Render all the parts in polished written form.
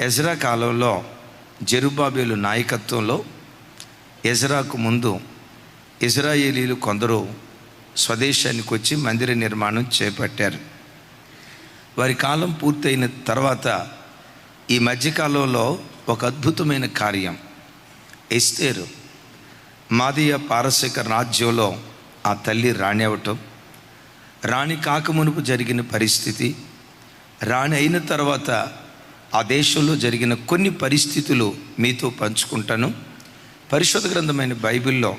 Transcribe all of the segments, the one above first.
Ezra కాలంలో జెరుబ్బాబెలు నాయకత్వంలో ఎజ్రాకు ముందు ఇజ్రాయేలీలు కొందరు స్వదేశానికి వచ్చి మందిర నిర్మాణం చేపట్టారు. వారి కాలం పూర్తయిన తర్వాత ఈ మధ్యకాలంలో ఒక అద్భుతమైన కార్యం, ఎస్తేరు మాదీయ పారసిక రాజ్యంలో ఆ తల్లి రాణి అవటం, రాణి కాకమునుపు జరిగిన పరిస్థితి, రాణి అయిన తర్వాత ఆ దేశంలో జరిగిన కొన్ని పరిస్థితులు మీతో పంచుకుంటాను. పరిశుద్ధ గ్రంథమైన బైబిల్లో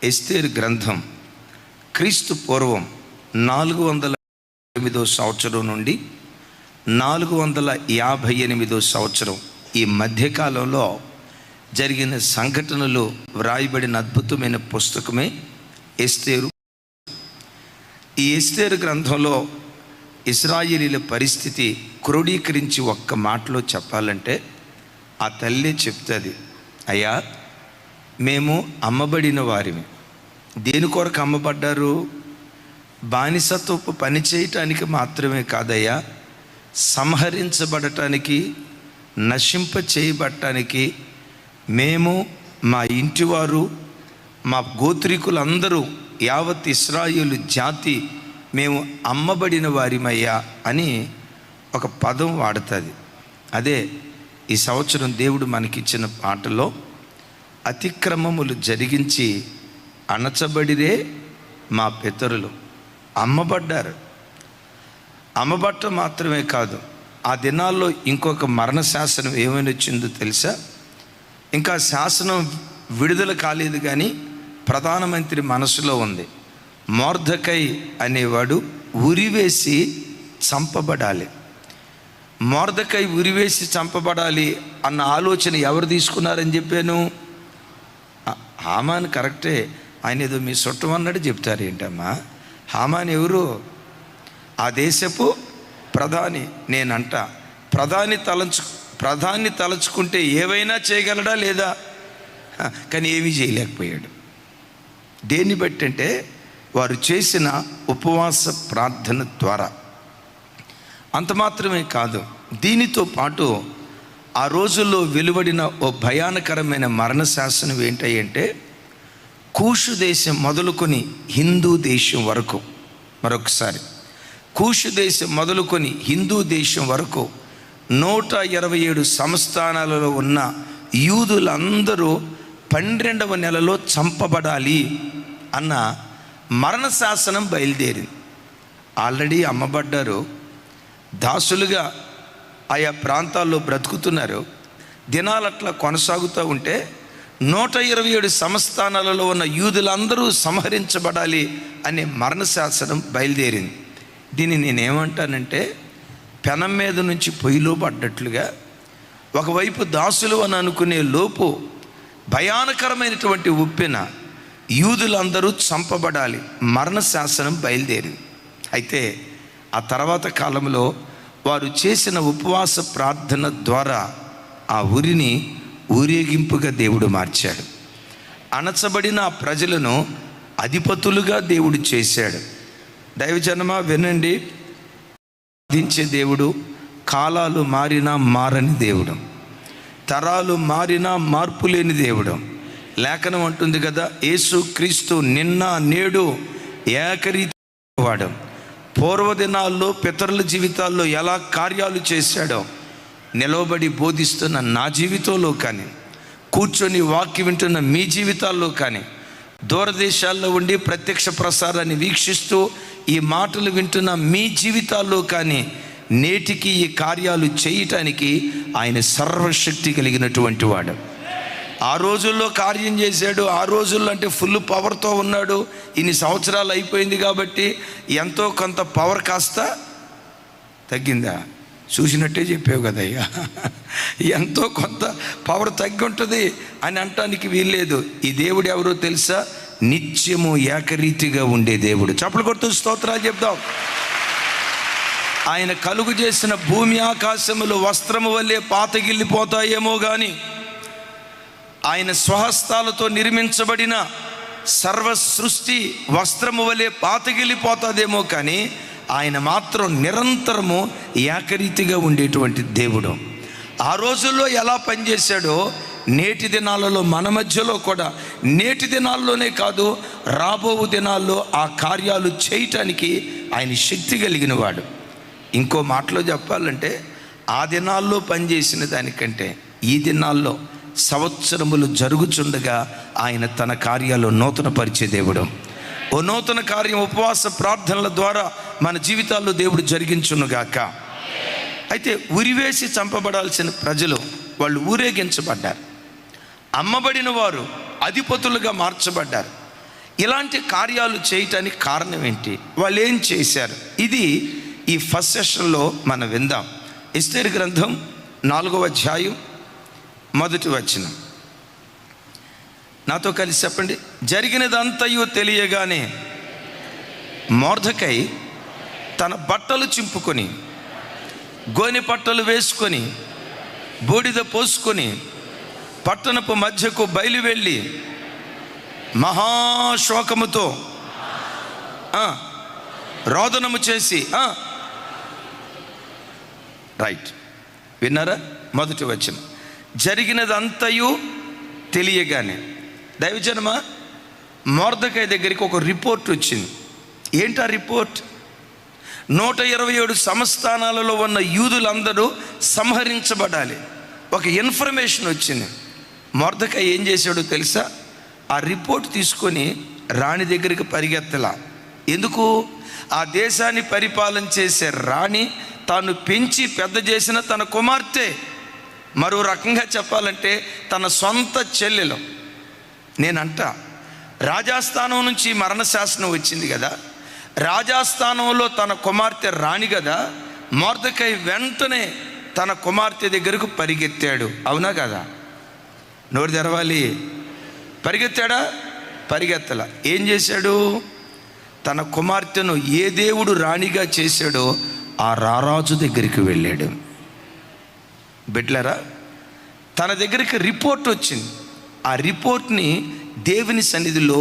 ఎస్తేరు గ్రంథం క్రీస్తు పూర్వం 408 సంవత్సరం నుండి 458 సంవత్సరం ఈ మధ్యకాలంలో జరిగిన సంఘటనలు వ్రాయబడిన అద్భుతమైన పుస్తకమే ఎస్తేరు. ఈ ఎస్తేరు గ్రంథంలో ఇశ్రాయేలీల పరిస్థితి క్రోడీకరించి ఒక్క మాటలో చెప్పాలంటే ఆ తల్లి చెప్తుంది, అయ్యా మేము అమ్మబడిన వారిని. దేని కొరకు అమ్మబడ్డారు? బానిసత్వపు పని చేయటానికి మాత్రమే కాదయ్యా, సంహరించబడటానికి, నశింప చేయబడటానికి మేము, మా ఇంటివారు, మా గోత్రికులందరూ, యావత్ ఇశ్రాయేలు జాతి మేము అమ్మబడిన వారిమయ్యా అని ఒక పదం వాడుతుంది. అదే ఈ సంవత్సరం దేవుడు మనకిచ్చిన పాటలో, అతిక్రమములు జరిగించి అణచబడిరే మా పితరులు. అమ్మబడ్డారు. అమ్మబట్ట మాత్రమే కాదు, ఆ దినాల్లో ఇంకొక మరణ శాసనం ఏమైనా వచ్చిందో తెలుసా? ఇంకా శాసనం విడుదల కాలేదు, కానీ ప్రధానమంత్రి మనసులో ఉంది. మొర్దెకై అనేవాడు ఉరివేసి చంపబడాలి. మొర్దెకై ఉరివేసి చంపబడాలి అన్న ఆలోచన ఎవరు తీసుకున్నారని చెప్పాను? హామాన్ కరెక్టే, ఆయన ఏదో మీ చుట్టం అన్నట్టు చెప్తారు ఏంటమ్మా? హామాన్ ఎవరు? ఆ దేశపు ప్రధాని. నేనంట ప్రధాని తలుచుకుంటే ఏవైనా చేయగలడా లేదా? కానీ ఏమీ చేయలేకపోయాడు. దేన్ని బట్టి అంటే వారు చేసిన ఉపవాస ప్రార్థన ద్వారా. అంత మాత్రమే కాదు, దీనితో పాటు ఆ రోజుల్లో వెలువడిన ఓ భయానకరమైన మరణ శాసనం ఏంటంటే, కూషు దేశం మొదలుకొని హిందూ దేశం వరకు, మరొకసారి కూషు దేశం మొదలుకొని హిందూ దేశం వరకు 127 సంస్థానాలలో ఉన్న యూదులందరూ 12వ నెలలో చంపబడాలి అన్న మరణ శాసనం బయలుదేరింది. ఆల్రెడీ అమ్మబడ్డారు, దాసులుగా ఆయా ప్రాంతాల్లో బ్రతుకుతున్నారు. దినాలు అట్లా కొనసాగుతూ ఉంటే 127 సంస్థానాలలో ఉన్న యూదులందరూ సంహరించబడాలి అనే మరణ శాసనం బయలుదేరింది. దీన్ని నేనేమంటానంటే, పెనం మీద నుంచి పొయ్యిలో పడ్డట్లుగా ఒకవైపు దాసులు అని అనుకునే లోపు భయానకరమైనటువంటి ఉప్పెన, యూదులందరూ చంపబడాలి, మరణ శాసనం బయలుదేరింది. అయితే ఆ తర్వాత కాలంలో వారు చేసిన ఉపవాస ప్రార్థన ద్వారా ఆ ఉరిని ఊరేగింపుగా దేవుడు మార్చాడు. అణచబడిన ఆ ప్రజలను అధిపతులుగా దేవుడు చేశాడు. దైవజనమా వినండి, దించే దేవుడు, కాలాలు మారినా మారని దేవుడు, తరాలు మారినా మార్పు లేని దేవుడు. లేఖనం అంటుంది కదా, యేసు క్రీస్తు నిన్న నేడు ఏకరీతి వాడు. పూర్వదినాల్లో పితరుల జీవితాల్లో ఎలా కార్యాలు చేశాడో నిలవబడి బోధిస్తున్న నా జీవితంలో కానీ, కూర్చొని వాక్యం వింటున్న మీ జీవితాల్లో కానీ, దూరదేశాల్లో ఉండి ప్రత్యక్ష ప్రసారాన్ని వీక్షిస్తూ ఈ మాటలు వింటున్న మీ జీవితాల్లో కానీ నేటికి ఈ కార్యాలు చేయటానికి ఆయన సర్వశక్తి కలిగినటువంటి వాడు. ఆ రోజుల్లో కార్యం చేశాడు. ఆ రోజుల్లో అంటే ఫుల్ పవర్తో ఉన్నాడు. ఇన్ని సంవత్సరాలు అయిపోయింది కాబట్టి ఎంతో కొంత పవర్ కాస్త తగ్గిందా? చూసినట్టే చెప్పావు కదయ్యా, ఎంతో కొంత పవర్ తగ్గి ఉంటుంది అని అనటానికి వీల్లేదు. ఈ దేవుడు ఎవరో తెలుసా? నిత్యము ఏకరీతిగా ఉండే దేవుడు. చప్పలు కొడుతూ స్తోత్రాలు చెప్దాం. ఆయన కలుగు చేసిన భూమి ఆకాశములు వస్త్రము వల్లే పాతగిల్లిపోతాయేమో కానీ, ఆయన స్వహస్తాలతో నిర్మించబడిన సర్వ సృష్టి వస్త్రము వల్లే పాతగిల్లిపోతుందేమో కానీ, ఆయన మాత్రం నిరంతరము ఏకరీతిగా ఉండేటువంటి దేవుడు. ఆ రోజుల్లో ఎలా పనిచేశాడో నేటి దినాలలో మన మధ్యలో కూడా, నేటి దినాల్లోనే కాదు రాబో దినాల్లో ఆ కార్యాలు చేయటానికి ఆయన శక్తి కలిగిన వాడు. ఇంకో మాటలో చెప్పాలంటే ఆ దినాల్లో పనిచేసిన దానికంటే ఈ దినాల్లో సంవత్సరములు జరుగుచుండగా ఆయన తన కార్యాలు నూతన పరిచే దేవుడు. ఓ నూతన కార్యం ఉపవాస ప్రార్థనల ద్వారా మన జీవితాల్లో దేవుడు జరిగించునుగాక. అయితే ఉరివేసి చంపబడాల్సిన ప్రజలు వాళ్ళు ఊరేగించబడ్డారు. అమ్మబడిన వారు అధిపతులుగా మార్చబడ్డారు. ఇలాంటి కార్యాలు చేయటానికి కారణం ఏంటి? వాళ్ళు ఏం చేశారు? ఇది ఈ ఫస్ట్ సెషన్లో మనం విందాం. ఎస్తేరు గ్రంథం 4వ అధ్యాయం 1వ వచనం. నాతో కలిసి చెప్పండి. జరిగినదంతయు తెలియగానే మొర్దెకై తన బట్టలు చింపుకొని, గోనె పట్టలు వేసుకొని, బూడిద పోసుకొని పట్టణపు మధ్యకు బయలు వెళ్ళి మహాశోకముతో రోదనము చేసి, రైట్ విన్నారా? 1వ వచనం. జరిగినదంతయు తెలియగానే. దైవజనమ, మొర్దెకై దగ్గరికి ఒక రిపోర్ట్ వచ్చింది. ఏంటా రిపోర్ట్? 127 సంస్థానాలలో ఉన్న యూదులందరూ సంహరించబడాలి. ఒక ఇన్ఫర్మేషన్ వచ్చింది. మొర్దెకై ఏం చేశాడో తెలుసా? ఆ రిపోర్ట్ తీసుకొని రాణి దగ్గరికి పరిగెత్తలా. ఎందుకు? ఆ దేశాన్ని పరిపాలన చేసే రాణి తాను పెంచి పెద్ద చేసిన తన కుమార్తె, మరో రకంగా చెప్పాలంటే తన సొంత చెల్లెలు. నేనంట రాజాస్థానం నుంచి మరణశాసనం వచ్చింది కదా, రాజాస్థానంలో తన కుమార్తె రాణి కదా. మొర్దెకై వెంటనే తన కుమార్తె దగ్గరకు పరిగెత్తాడు. అవునా కదా? నోరు తెరవాలి. పరిగెత్తాడా? పరిగెత్తల. ఏం చేశాడు? తన కుమార్తెను ఏ దేవుడు రాణిగా చేశాడో ఆ రారాజు దగ్గరికి వెళ్ళాడు. బిడ్డలారా, తన దగ్గరికి రిపోర్ట్ వచ్చింది. ఆ రిపోర్ట్ని దేవుని సన్నిధిలో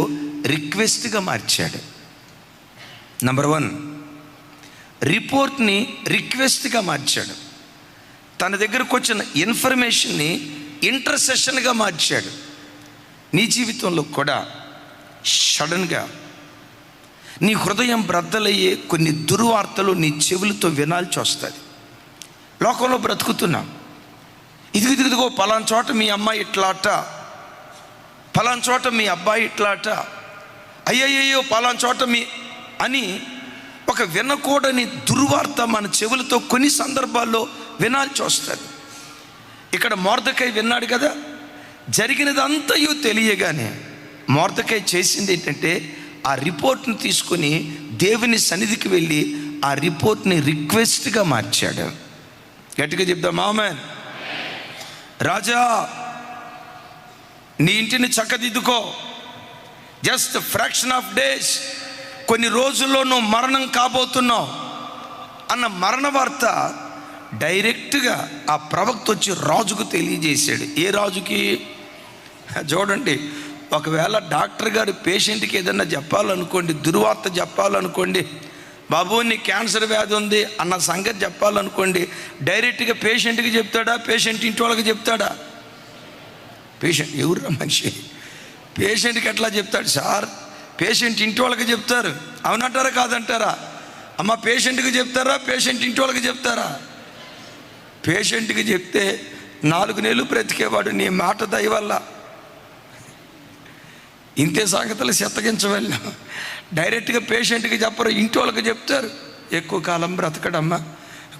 రిక్వెస్ట్గా మార్చాడు. నంబర్ 1, రిపోర్ట్ని రిక్వెస్ట్గా మార్చాడు. తన దగ్గరకు వచ్చిన ఇన్ఫర్మేషన్ని ఇంటర్సెషన్గా మార్చాడు. నీ జీవితంలో కూడా సడన్గా నీ హృదయం బ్రద్దలయ్యే కొన్ని దుర్వార్తలు నీ చెవులతో వినాల్సి వస్తుంది. లోకంలో బ్రతుకుతున్నాం. ఇదిగో పలానా చోట మీ అమ్మాయి ఇట్లాట, పలానా చోట మీ అబ్బాయి ఇట్లాట, అయ్యయ్యో పలానా చోట మీ అని ఒక వినకూడని దుర్వార్త మన చెవులతో కొన్ని సందర్భాల్లో వినాల్సి వస్తుంది. ఇక్కడ మొర్దెకై విన్నాడు కదా. జరిగినదంతయు తెలియగానే మొర్దెకై చేసింది ఏంటంటే ఆ రిపోర్ట్ని తీసుకొని దేవుని సన్నిధికి వెళ్ళి ఆ రిపోర్ట్ని రిక్వెస్ట్గా మార్చాడు. గట్టిగా చెప్దాం ఆమేన్. రాజా, నీ ఇంటిని చక్కదిద్దుకో. జస్ట్ ఫ్రాక్షన్ ఆఫ్ డేస్, కొన్ని రోజుల్లో నువ్వు మరణం కాబోతున్నావు అన్న మరణ వార్త డైరెక్ట్గా ఆ ప్రవక్త వచ్చి రాజుకు తెలియజేశాడు. ఏ రాజుకి? చూడండి, ఒకవేళ డాక్టర్ గారు పేషెంట్కి ఏదన్నా చెప్పాలనుకోండి, దుర్వార్త చెప్పాలనుకోండి, బాబు నీ క్యాన్సర్ వ్యాధి ఉంది అన్న సంగతి చెప్పాలనుకోండి, డైరెక్ట్గా పేషెంట్కి చెప్తాడా? పేషెంట్ ఇంటి వాళ్ళకి చెప్తాడా? పేషెంట్ ఎవరు మనిషి? పేషెంట్కి ఎట్లా చెప్తాడు సార్? పేషెంట్ ఇంటి వాళ్ళకి చెప్తారు. అవునంటారా కాదంటారా? అమ్మ, పేషెంట్కి చెప్తారా? పేషెంట్ ఇంటి వాళ్ళకి చెప్తారా? పేషెంట్కి చెప్తే 4 నెలలు బ్రతికేవాడు నీ మాట దయ వల్ల. ఇంతే సంగతులు చెత్తగించవల్ల. డైరెక్ట్గా పేషెంట్కి చెప్పరు, ఇంటి వాళ్ళకి చెప్తారు. ఎక్కువ కాలం బ్రతకడమ్మా,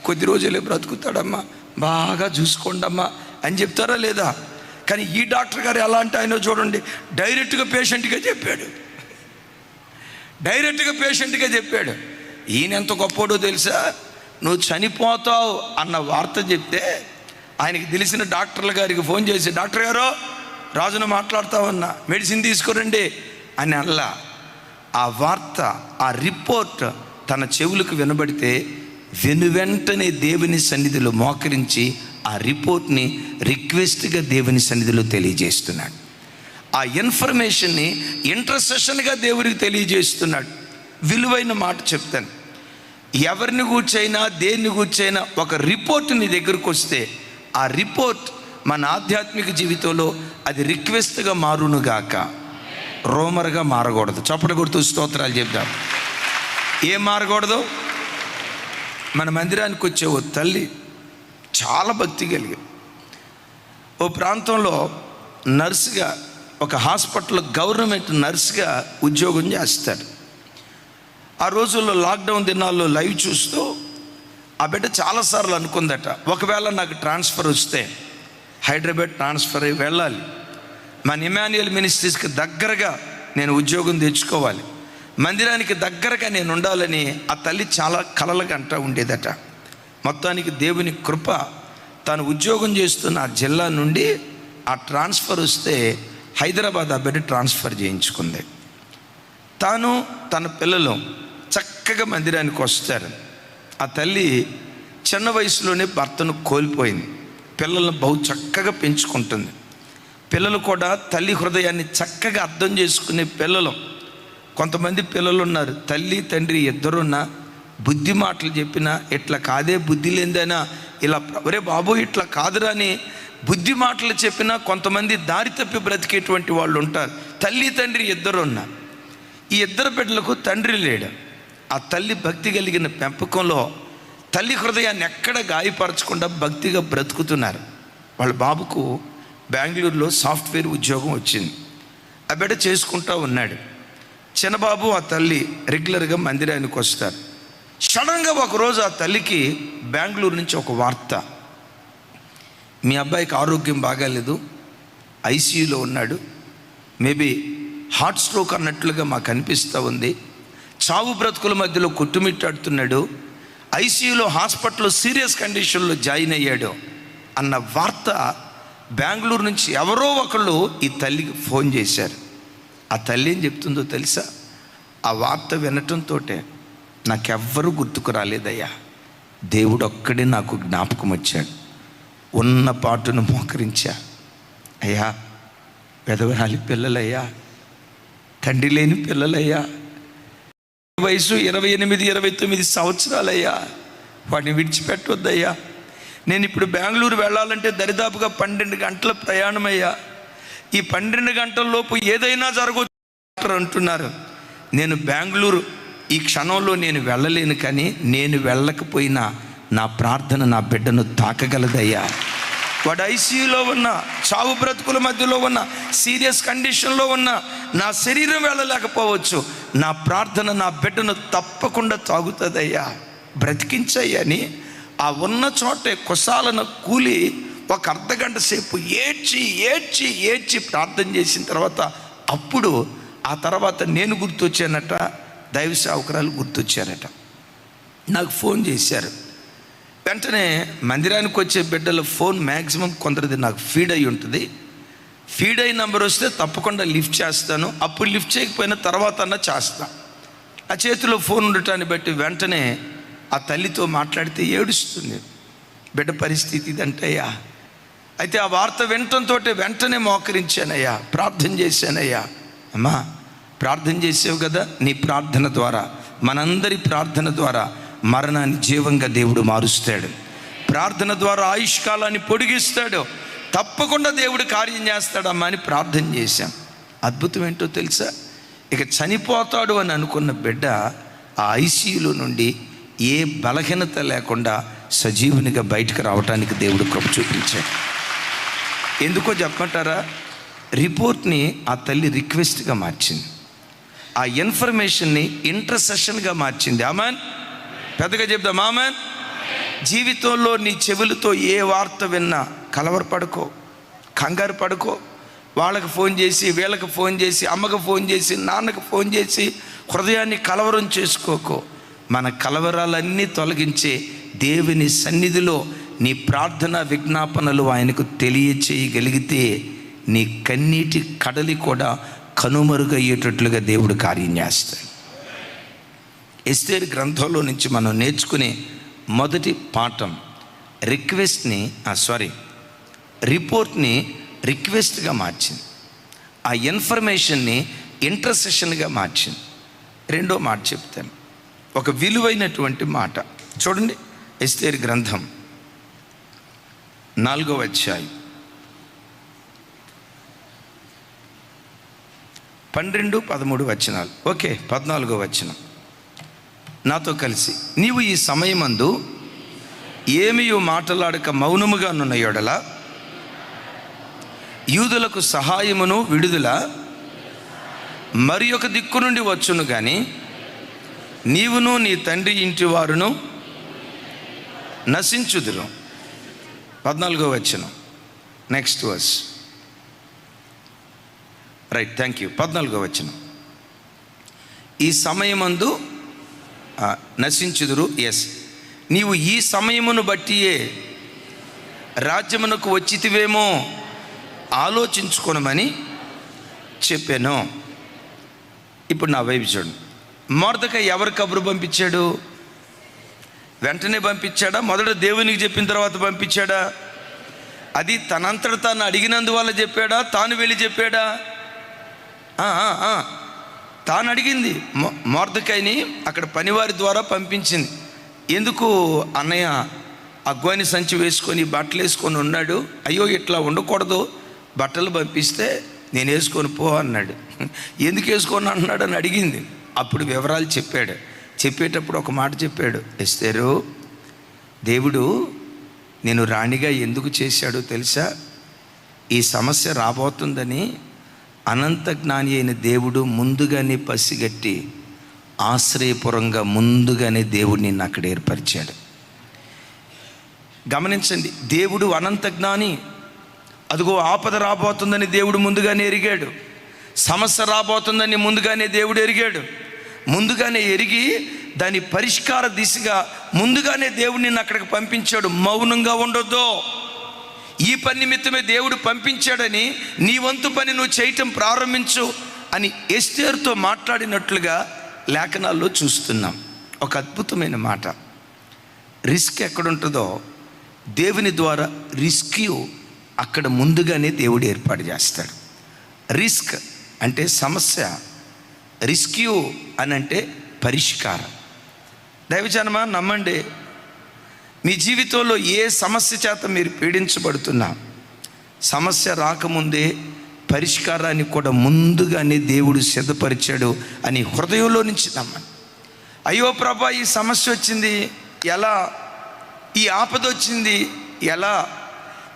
కొద్ది రోజులే బ్రతుకుతాడమ్మా, బాగా చూసుకోండమ్మా అని చెప్తారా లేదా? కానీ ఈ డాక్టర్ గారు ఎలా అంటే ఆయన చూడండి, డైరెక్ట్గా పేషెంట్గా చెప్పాడు. డైరెక్ట్గా పేషెంట్గా చెప్పాడు. ఈయన ఎంత గొప్పోడో తెలుసా? నువ్వు చనిపోతావు అన్న వార్త చెప్తే ఆయనకి తెలిసిన డాక్టర్ల గారికి ఫోన్ చేసి, డాక్టర్ గారు రాజును మాట్లాడతామన్నా, మెడిసిన్ తీసుకురండి అని అల్లా. ఆ వార్త, ఆ రిపోర్ట్ తన చెవులకు వినబడితే వెనువెంటనే దేవుని సన్నిధిలో మోకరించి ఆ రిపోర్ట్ని రిక్వెస్ట్గా దేవుని సన్నిధిలో తెలియజేస్తున్నాడు. ఆ ఇన్ఫర్మేషన్ని ఇంటర్సెషన్గా దేవుడికి తెలియజేస్తున్నాడు. విలువైన మాట చెప్తాను. ఎవరిని కూర్చైనా దేన్ని కూర్చైనా ఒక రిపోర్ట్ నీ దగ్గరకు వస్తే ఆ రిపోర్ట్ మన ఆధ్యాత్మిక జీవితంలో అది రిక్వెస్ట్గా మారునుగాక, రోమర్గా మారకూడదు. చప్పటి కొడుతూ స్తోత్రాలు చెప్దాం. ఏం మారకూడదు? మన మందిరానికి వచ్చే ఓ తల్లి చాలా భక్తి కలిగి ఓ ప్రాంతంలో నర్సుగా, ఒక హాస్పిటల్లో గవర్నమెంట్ నర్సుగా ఉద్యోగం చేస్తాడు. ఆ రోజుల్లో లాక్డౌన్ దినాల్లో లైవ్ చూస్తూ ఆ బిడ్డ చాలాసార్లు అనుకుందట, ఒకవేళ నాకు ట్రాన్స్ఫర్ వస్తే హైదరాబాద్ ట్రాన్స్ఫర్ అయ్యి వెళ్ళాలి, మన ఇమాన్యుయల్ మినిస్ట్రీస్కి దగ్గరగా నేను ఉద్యోగం తెచ్చుకోవాలి, మందిరానికి దగ్గరగా నేను ఉండాలని ఆ తల్లి చాలా కలలుగా అంటూ ఉండేదట. మొత్తానికి దేవుని కృప, తాను ఉద్యోగం చేస్తున్న ఆ జిల్లా నుండి ఆ ట్రాన్స్ఫర్ వస్తే హైదరాబాద్ ఆ బిడ్డ ట్రాన్స్ఫర్ చేయించుకుంది. తాను తన పిల్లలు చక్కగా మందిరానికి వస్తారు. ఆ తల్లి చిన్న వయసులోనే భర్తను కోల్పోయింది. పిల్లలను బహు చక్కగా పెంచుకుంటుంది. పిల్లలు కూడా తల్లి హృదయాన్ని చక్కగా అర్థం చేసుకునే పిల్లలు. కొంతమంది పిల్లలు ఉన్నారు, తల్లి తండ్రి ఇద్దరున్నా బుద్ధి మాటలు చెప్పినా ఇట్లా కాదే, బుద్ధి లేదైనా ఇలా ఒరే బాబు ఇట్లా కాదురా అని బుద్ధి మాటలు చెప్పినా కొంతమంది దారి తప్పి బ్రతికేటువంటి వాళ్ళు ఉంటారు. తల్లి తండ్రి ఇద్దరున్నా, ఈ ఇద్దరు బిడ్డలకు తండ్రి లేడు. ఆ తల్లి భక్తి కలిగిన పెంపకంలో తల్లి హృదయాన్ని ఎక్కడ గాయపరచకుండా భక్తిగా బ్రతుకుతున్నారు. వాళ్ళ బాబుకు బెంగళూరులో సాఫ్ట్వేర్ ఉద్యోగం వచ్చింది. ఆ బిడ్డ చేసుకుంటూ ఉన్నాడు. చిన్నబాబు ఆ తల్లి రెగ్యులర్గా మందిరానికి వస్తారు. సడన్గా ఒకరోజు ఆ తల్లికి బెంగళూరు నుంచి ఒక వార్త, మీ అబ్బాయికి ఆరోగ్యం బాగాలేదు, ఐసీయూలో ఉన్నాడు, మేబీ హార్ట్ స్ట్రోక్ అన్నట్లుగా మాకు అనిపిస్తూ ఉంది, చావు బ్రతుకుల మధ్యలో కొట్టుమిట్టాడుతున్నాడు, ఐసీయూలో హాస్పిటల్లో సీరియస్ కండిషన్లో జాయిన్ అయ్యాడు అన్న వార్త బెంగళూరు నుంచి ఎవరో ఒకళ్ళు ఈ తల్లికి ఫోన్ చేశారు. ఆ తల్లి ఏం చెప్తుందో తెలుసా? ఆ వార్త వినటంతో నాకెవ్వరూ గుర్తుకు రాలేదయ్యా, దేవుడు ఒక్కడే నాకు జ్ఞాపకం వచ్చాడు. ఉన్న పాటును మోకరించా, అయ్యా పెదవరాలి పిల్లలయ్యా, తండ్రి లేని పిల్లలయ్యా, వయసు 28, 29 సంవత్సరాలయ్యా, వాడిని విడిచిపెట్టొద్దయ్యా, నేను ఇప్పుడు బెంగళూరు వెళ్ళాలంటే దరిదాపుగా 12 గంటల ప్రయాణమయ్యా, ఈ 12 గంటల లోపు ఏదైనా జరగవచ్చు అంటున్నారు. నేను బెంగళూరు ఈ క్షణంలో నేను వెళ్ళలేను, కానీ నేను వెళ్ళకపోయినా నా ప్రార్థన నా బిడ్డను తాకగలదయ్యా. వాడు ఐసీయూలో ఉన్న, చావు బ్రతుకుల మధ్యలో ఉన్న, సీరియస్ కండిషన్లో ఉన్న, నా శరీరం వెళ్ళలేకపోవచ్చు, నా ప్రార్థన నా బిడ్డను తప్పకుండా తాగుతుందయ్యా, బ్రతికించయ్యని ఆ ఉన్న చోటే కుశాలను కూలి ఒక అర్ధగంట సేపు ఏడ్చి ఏడ్చి ఏడ్చి ప్రార్థన చేసిన తర్వాత అప్పుడు ఆ తర్వాత నేను గుర్తొచ్చానట, దైవ సేవకురాలు గుర్తొచ్చారట. నాకు ఫోన్ చేశారు. వెంటనే మందిరానికి వచ్చే బిడ్డల ఫోన్ మ్యాక్సిమం కొందరిది నాకు ఫీడ్ అయి ఉంటుంది. ఫీడ్ అయ్యి నెంబర్ వస్తే తప్పకుండా లిఫ్ట్ చేస్తాను, అప్పుడు లిఫ్ట్ చేయకపోయినా తర్వాత అన్నా చేస్తా. ఆ చేతిలో ఫోన్ ఉండటాన్ని బట్టి వెంటనే ఆ తల్లితో మాట్లాడితే ఏడుస్తుంది, బిడ్డ పరిస్థితి ఇదంటయ్యా. అయితే ఆ వార్త వినటంతో వెంటనే మోకరించానయ్యా, ప్రార్థన చేశానయ్యా. అమ్మా ప్రార్థన చేసావు కదా, నీ ప్రార్థన ద్వారా, మనందరి ప్రార్థన ద్వారా మరణాన్ని జీవంగా దేవుడు మారుస్తాడు. ప్రార్థన ద్వారా ఆయుష్కాలాన్ని పొడిగిస్తాడు. తప్పకుండా దేవుడు కార్యం చేస్తాడమ్మా అని ప్రార్థన చేశాం. అద్భుతం ఏంటో తెలుసా? ఇక చనిపోతాడు అని అనుకున్న బిడ్డ ఆ ఐసీయూలో నుండి ఏ బలహీనత లేకుండా సజీవునిగా బయటకు రావడానికి దేవుడు కృప చూపించాడు. ఎందుకో చెప్పమంటారా? రిపోర్ట్ని ఆ తల్లి రిక్వెస్ట్గా మార్చింది, ఆ ఇన్ఫర్మేషన్ని ఇంటర్సెషన్గా మార్చింది. ఆమెన్, పెద్దగా చెప్దాం ఆమెన్. జీవితంలో నీ చెవులతో ఏ వార్త విన్నా కలవరపడుకో, కంగారు పడుకో. వాళ్ళకి ఫోన్ చేసి, వీళ్ళకి ఫోన్ చేసి, అమ్మకు ఫోన్ చేసి, నాన్నకు ఫోన్ చేసి హృదయాన్ని కలవరం చేసుకోకో. మన కలవరాలన్నీ తొలగించే దేవుని సన్నిధిలో నీ ప్రార్థన విజ్ఞాపనలు ఆయనకు తెలియచేయగలిగితే నీ కన్నీటి కడలి కూడా కనుమరుగయ్యేటట్లుగా దేవుడు కార్యం చేస్తాడు. ఎస్తేరు గ్రంథంలో నుంచి మనం నేర్చుకునే మొదటి పాఠం రిపోర్ట్ని రిక్వెస్ట్గా మార్చింది, ఆ ఇన్ఫర్మేషన్ని ఇంటర్సెషన్గా మార్చింది. రెండో మాట చెప్తాను, ఒక విలువైనటువంటి మాట చూడండి. ఎస్తేరు గ్రంథం 4వ అధ్యాయం 12, 13 వచనాలు. ఓకే, 14వ వచనం నాతో కలిసి. నీవు ఈ సమయమందు ఏమియు మాటలాడక మౌనముగా నున్న యెడల యూదులకు సహాయమును విడుదల మరి ఒక దిక్కు నుండి వచ్చును గాని నీవును నీ తండ్రి ఇంటి వారును నశించుదురు. 14వ వచనం, next verse. Right, thank you. 14వ వచనం, ఈ సమయమందు నశించుదురు. ఎస్, నీవు ఈ సమయమును బట్టియే రాజ్యమునకు వచ్చితివేమో ఆలోచించుకొనమని చెప్పాను. ఇప్పుడు నా వైపు చూడండి. మొర్దెకై ఎవరు కబురు పంపించాడు? వెంటనే పంపించాడా? మొదట దేవునికి చెప్పిన తర్వాత పంపించాడా? అది తనంతట తాను అడిగినందువల్ల చెప్పాడా? తాను వెళ్ళి చెప్పాడా? తాను అడిగింది. మొర్దెకైని అక్కడ పనివారి ద్వారా పంపించింది. ఎందుకు అన్నయ్య అగ్వాని సంచి వేసుకొని బట్టలు వేసుకొని ఉన్నాడు, అయ్యో ఇట్లా ఉండకూడదు, బట్టలు పంపిస్తే నేను వేసుకొని పో అన్నాడు. ఎందుకు వేసుకొని అన్నాడు అని అడిగింది. అప్పుడు వివరాలు చెప్పాడు. చెప్పేటప్పుడు ఒక మాట చెప్పాడు, ఎస్తేరు, దేవుడు నేను రాణిగా ఎందుకు చేశాడో తెలుసా? ఈ సమస్య రాబోతుందని అనంత జ్ఞాని అయిన దేవుడు ముందుగానే పసిగట్టి ఆశ్రయపురంగా ముందుగానే దేవుడు నిన్ను అక్కడ ఏర్పరిచాడు. గమనించండి, దేవుడు అనంత జ్ఞాని. అదిగో ఆపద రాబోతుందని దేవుడు ముందుగానే ఎరిగాడు. సమస్య రాబోతుందని ముందుగానే దేవుడు ఎరిగాడు. ముందుగానే ఎరిగి దాని పరిష్కార దిశగా ముందుగానే దేవుడు నిన్ను అక్కడికి పంపించాడు. మౌనంగా ఉండొద్దు. ఈ పని నిమిత్తమే దేవుడు పంపించాడని నీ వంతు పని నువ్వు చేయటం ప్రారంభించు అని ఎస్తేరుతో మాట్లాడినట్లుగా లేఖనాల్లో చూస్తున్నాం. ఒక అద్భుతమైన మాట. రిస్క్ ఎక్కడుంటుందో దేవుని ద్వారా రిస్క్యూ అక్కడ ముందుగానే దేవుడు ఏర్పాటు చేస్తాడు. రిస్క్ అంటే సమస్య, రిస్క్యూ అని అంటే పరిష్కారం. దైవజనమా, నమ్మండి, మీ జీవితంలో ఏ సమస్య చేత మీరు పీడించబడుతున్నా సమస్య రాకముందే పరిష్కారాన్ని కూడా ముందుగానే దేవుడు సిద్ధపరిచాడు అని హృదయంలో నుంచి నమ్మండి. అయ్యో ప్రభా, ఈ సమస్య వచ్చింది ఎలా? ఈ ఆపద వచ్చింది ఎలా?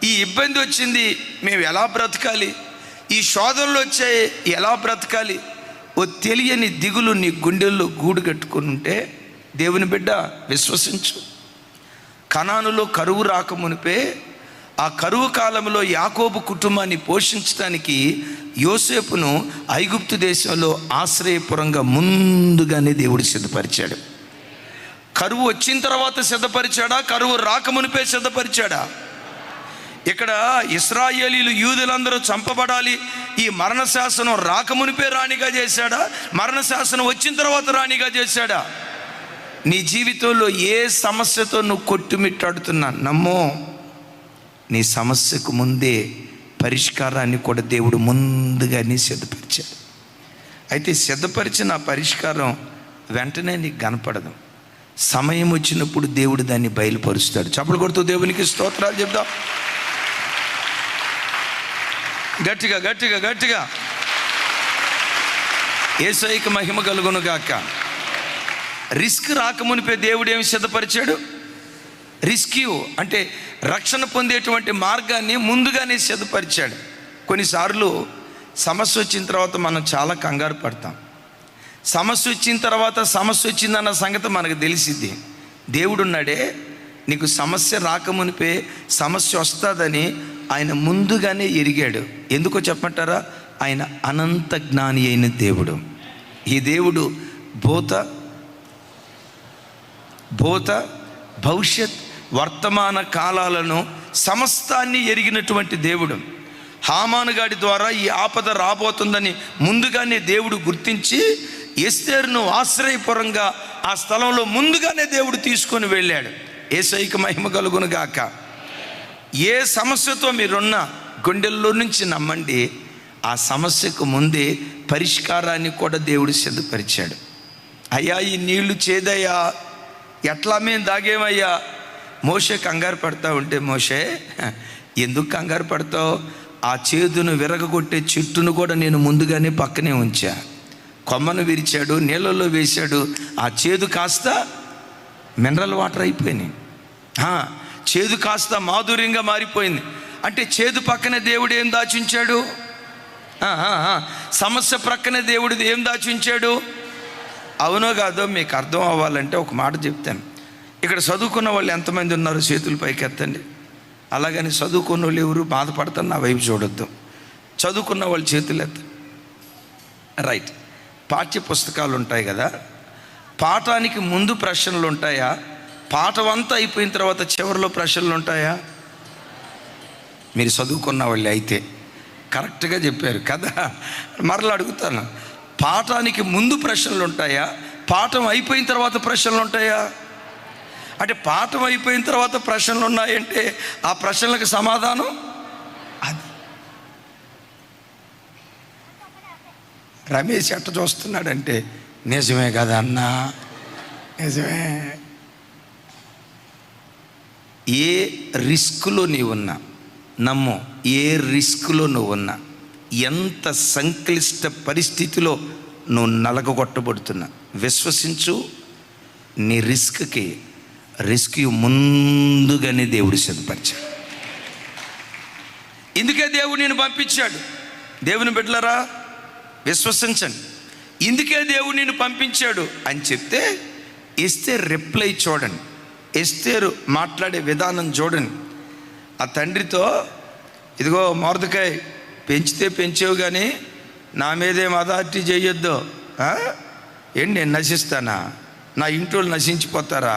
ఈ ఇబ్బంది వచ్చింది, మేము ఎలా బ్రతకాలి? ఈ శోధనలు వచ్చాయి, ఎలా బ్రతకాలి? ఓ తెలియని దిగులు నీ గుండెల్లో గూడు కట్టుకుని ఉంటే దేవుని బిడ్డ విశ్వసించు. కనానులో కరువు రాకమునిపే ఆ కరువు కాలంలో యాకోబు కుటుంబాన్ని పోషించడానికి యోసేపును ఐగుప్తు దేశంలో ఆశ్రయపురంగా ముందుగానే దేవుడు సిద్ధపరిచాడు. కరువు వచ్చిన తర్వాత సిద్ధపరిచాడా? కరువు రాకమునిపే సిద్ధపరిచాడా? ఇక్కడ ఇశ్రాయేలీలు యూదులందరూ చంపబడాలి, ఈ మరణ శాసనం రాకమునిపే రాణిగా చేశాడా? మరణ శాసనం వచ్చిన తర్వాత రాణిగా చేశాడా? నీ జీవితంలో ఏ సమస్యతో నువ్వు కొట్టుమిట్టాడుతున్నా నమ్మో, నీ సమస్యకు ముందే పరిష్కారాన్ని కూడా దేవుడు ముందుగానే సిద్ధపరిచాడు. అయితే సిద్ధపరిచిన ఆ పరిష్కారం వెంటనే నీకు కనపడదు. సమయం వచ్చినప్పుడు దేవుడు దాన్ని బయలుపరుస్తాడు. చప్పలు కొడుతూ దేవునికి స్తోత్రాలు చెప్దాం. గట్టిగా గట్టిగా గట్టిగా. యేసయ్యకి మహిమ కలుగును గాక. రిస్క్ రాకమునిపే దేవుడు ఏమి సిద్ధపరిచాడు? రిస్క్యూ అంటే రక్షణ పొందేటువంటి మార్గాన్ని ముందుగానే సిద్ధపరిచాడు. కొన్నిసార్లు సమస్య వచ్చిన తర్వాత మనం చాలా కంగారు పడతాం. సమస్య వచ్చిన తర్వాత సమస్య వచ్చిందన్న సంగతి మనకు తెలిసిద్ది. దేవుడున్నాడే, నీకు సమస్య రాకమునిపే సమస్య వస్తుందని ఆయన ముందుగానే ఎరిగాడు. ఎందుకో చెప్పంటారా? ఆయన అనంత జ్ఞాని అయిన దేవుడు. ఈ దేవుడు భూత భవిష్యత్ వర్తమాన కాలాలను సమస్తాన్ని ఎరిగినటువంటి దేవుడు. హామాను గాడి ద్వారా ఈ ఆపద రాబోతుందని ముందుగానే దేవుడు గుర్తించి ఎస్తేరును ఆశ్రయపురంగా ఆ స్థలంలో ముందుగానే దేవుడు తీసుకొని వెళ్ళాడు. యేసయ్యకి మహిమ కలుగును గాక. ఏ సమస్యతో మీరున్న గుండెల్లో నుంచి నమ్మండి, ఆ సమస్యకు ముందే పరిష్కారాన్ని కూడా దేవుడు సిద్ధపరిచాడు. అయ్యా, ఈ నీళ్లు చేదయ్యా, ఎట్లా మేము దాగేమయ్యా, మోషే కంగారు పడతా ఉంటే, మోషే ఎందుకు కంగారు పడతావు? ఆ చేదును విరగగొట్టే చెట్టును కూడా నేను ముందుగానే పక్కనే ఉంచా. కొమ్మను విరిచాడు, నీళ్ళల్లో వేశాడు. ఆ చేదు కాస్త మినరల్ వాటర్ అయిపోయినాయి. చేదు కాస్త మాధుర్యంగా మారిపోయింది. అంటే చేదు పక్కనే దేవుడు ఏం దాచుంచాడు? సమస్య ప్రక్కనే దేవుడు ఏం దాచుంచాడు? అవునో కాదో మీకు అర్థం అవ్వాలంటే ఒక మాట చెప్తాను. ఇక్కడ చదువుకున్న వాళ్ళు ఎంతమంది ఉన్నారు? చేతులు పైకి ఎత్తండి. అలాగని చదువుకున్న వాళ్ళు ఎవరు బాధపడతారు నా వైపు చూడొద్దు. చదువుకున్న వాళ్ళు చేతులు ఎత్త. రైట్. పాఠ్య పుస్తకాలు ఉంటాయి కదా, పాఠానికి ముందు ప్రశ్నలు ఉంటాయా? పాఠం అంతా అయిపోయిన తర్వాత చివరిలో ప్రశ్నలు ఉంటాయా? మీరు చదువుకున్న వాళ్ళు అయితే కరెక్ట్గా చెప్పారు కదా. మరలా అడుగుతాను, పాఠానికి ముందు ప్రశ్నలు ఉంటాయా? పాఠం అయిపోయిన తర్వాత ప్రశ్నలు ఉంటాయా? అంటే పాఠం అయిపోయిన తర్వాత ప్రశ్నలు ఉన్నాయంటే ఆ ప్రశ్నలకు సమాధానం అది. రమేష్ ఎట్ట చూస్తున్నాడంటే నిజమే కదా అన్నా, నిజమే. ఏ రిస్క్లో నీవున్నా నమ్ము, ఏ రిస్క్లో నువ్వు ఉన్నా, ఎంత సంక్లిష్ట పరిస్థితిలో నువ్వు నలగొట్టబడుతున్నా విశ్వసించు, నీ రిస్క్కి రెస్క్యూ ముందుగానే దేవుడు సిద్ధపరిచాడు. ఇందుకే దేవుడు నేను పంపించాడు. దేవుని బిడ్డలారా విశ్వసించండి, ఇందుకే దేవుడు నేను పంపించాడు అని చెప్తే ఎస్తేరు రిప్లై చూడండి, ఎస్తేరు మాట్లాడే విధానం చూడండి. ఆ తండ్రితో, ఇదిగో మొర్దెకై పెంచితే పెంచావు కానీ నా మీదేం అథారిటీ చేయొద్దు. ఏంటి నేను నశిస్తానా? నా ఇంటోళ్ళు నశించిపోతారా?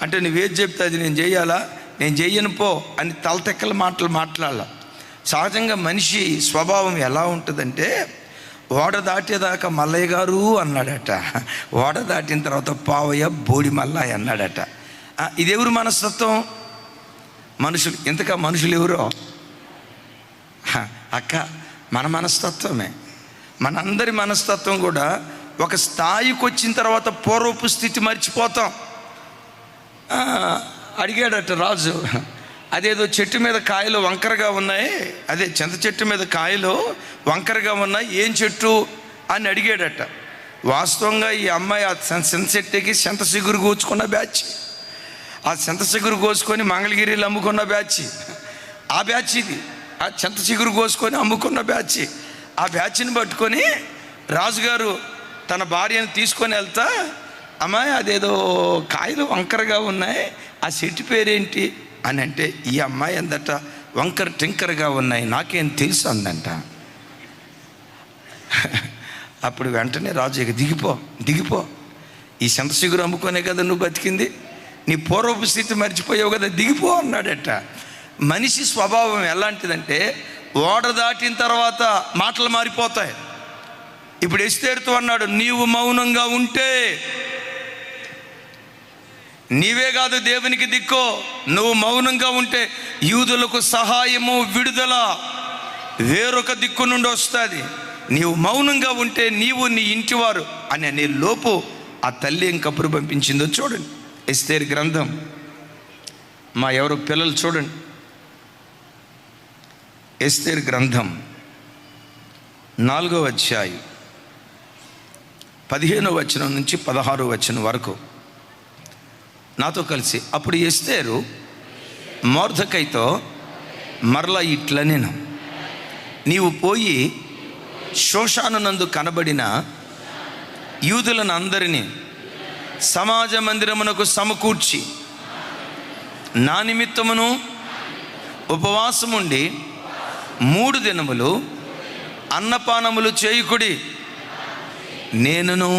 అంటే నువ్వేది చెప్తే అది నేను చేయాలా? నేను చెయ్యను పో అని తలతెక్కల మాటలు మాట్లాడాల. సహజంగా మనిషి స్వభావం ఎలా ఉంటుందంటే, ఓడ దాటేదాకా మల్లయ్య గారు అన్నాడట, ఓడ దాటిన తర్వాత పావయ్య బోడి మల్లయ్య అన్నాడట. ఇది ఎవరు మనస్తత్వం? మనుషులు. ఇంతకా మనుషులు ఎవరో? అక్క, మన మనస్తత్వమే. మనందరి మనస్తత్వం కూడా ఒక స్థాయికి వచ్చిన తర్వాత పూర్వపు స్థితి మర్చిపోతాం. అడిగాడట రాజు, అదేదో చెట్టు మీద కాయలు వంకరగా ఉన్నాయి, అదే చింత చెట్టు మీద కాయలు వంకరగా ఉన్నాయి, ఏం చెట్టు అని అడిగాడట. వాస్తవంగా ఈ అమ్మాయి ఆ చింత చెట్టుకి చింత చిగురు కోసుకున్న బ్యాచ్, ఆ చింత చిగురు కోసుకొని మంగళగిరిలో అమ్ముకున్న బ్యాచ్, ఆ బ్యాచ్ ఇది. ఆ చింత చిగురు కోసుకొని అమ్ముకున్న బ్యాచ్. ఆ బ్యాచ్ని పట్టుకొని రాజుగారు తన భార్యను తీసుకొని వెళ్తా, అమ్మాయి అదేదో కాయలు వంకరగా ఉన్నాయి, ఆ చెట్టు పేరేంటి అని అంటే, ఈ అమ్మాయి అందట వంకర టింకరగా ఉన్నాయి, నాకేం తెలుసు అందంట. అప్పుడు వెంటనే రాజు, ఇక దిగిపో, ఈ చింత చిగురు అమ్ముకునే కదా నువ్వు బతికింది, నీ పూర్వపు స్థితి మర్చిపోయావు కదా, దిగిపో అన్నాడట. మనిషి స్వభావం ఎలాంటిదంటే, ఓడ దాటిన తర్వాత మాటలు మారిపోతాయి. ఇప్పుడు ఎస్తేరుతో అన్నాడు, నీవు మౌనంగా ఉంటే నీవే కాదు దేవునికి దిక్కో, నువ్వు మౌనంగా ఉంటే యూదులకు సహాయము విడుదల వేరొక దిక్కు నుండి వస్తుంది. నీవు మౌనంగా ఉంటే నీవు నీ ఇంటివారు అని అనే లోపు ఆ తల్లి ఏం కబురు పంపించిందో చూడండి. ఎస్తేరు గ్రంథం, మా ఎవరు పిల్లలు చూడండి, ఎస్తేరు గ్రంథం 4వ అధ్యాయం 15వ వచనం నుంచి 16వ వచనం వరకు నాతో కలిసి. అప్పుడు ఎస్తేరు మొర్దెకైతో మరలా ఇట్లనెను, నీవు పోయి షోషాను నందు కనబడిన యూదులను అందరినీ సమాజ మందిరమునకు సమకూర్చి నా నిమిత్తమును ఉపవాసముండి 3 దినములు అన్నపానములు చేయుకుడి. నేనును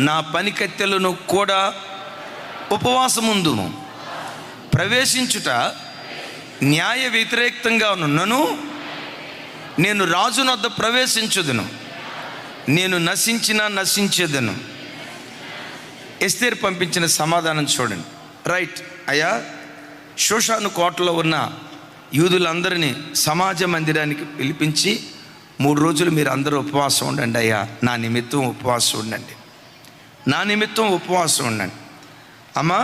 నా పనికత్తెలను కూడా ఉపవాసముందుము. ప్రవేశించుట న్యాయ వ్యతిరేక్తంగా ఉన్నను నేను రాజునొద్ద ప్రవేశించుదును, నేను నశించేదను. ఎస్తేరు పంపించిన సమాధానం చూడండి. రైట్ అయ్యా, షోషాను కోటలో ఉన్న యూదులందరినీ సమాజ మందిరానికి పిలిపించి 3 రోజులు మీరు అందరూ ఉపవాసం ఉండండి అయ్యా, నా నిమిత్తం ఉపవాసం ఉండండి, నా నిమిత్తం ఉపవాసం ఉండండి. అమ్మా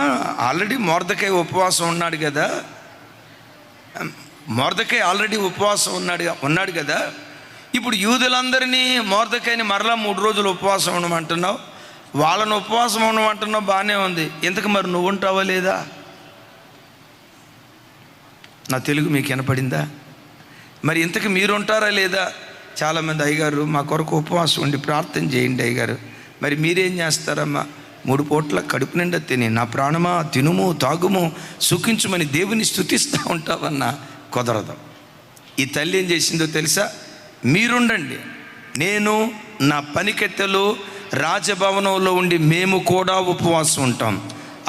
ఆల్రెడీ మొర్దెకై ఉపవాసం ఉన్నాడు కదా, మొర్దెకై ఆల్రెడీ ఉపవాసం ఉన్నాడు కదా, ఇప్పుడు యూదులందరినీ మొర్దెకైని మరలా 3 రోజులు ఉపవాసం ఉండమంటున్నావు, వాళ్ళని ఉపవాసం ఉండమంటున్నావు, బాగానే ఉంది. ఇంతకు మరి నువ్వు ఉంటావా లేదా? నా తెలుగు మీకు వినపడిందా? మరి ఇంతకు మీరు ఉంటారా లేదా? చాలామంది అయ్యగారు మా కొరకు ఉపవాసం ఉండి ప్రార్థన చేయండి అయ్యగారు. మరి మీరేం చేస్తారమ్మా? 3 పూట్ల కడుపు నిండా తిని నా ప్రాణమా తినుము తాగుము సుఖించుమని దేవుని స్తుతిస్తూ ఉంటావన్నా కుదరదు. ఈ తల్లి ఏం చేసిందో తెలుసా? మీరుండండి, నేను నా పనికెత్తెలు రాజభవనంలో ఉండి మేము కూడా ఉపవాసం ఉంటాం.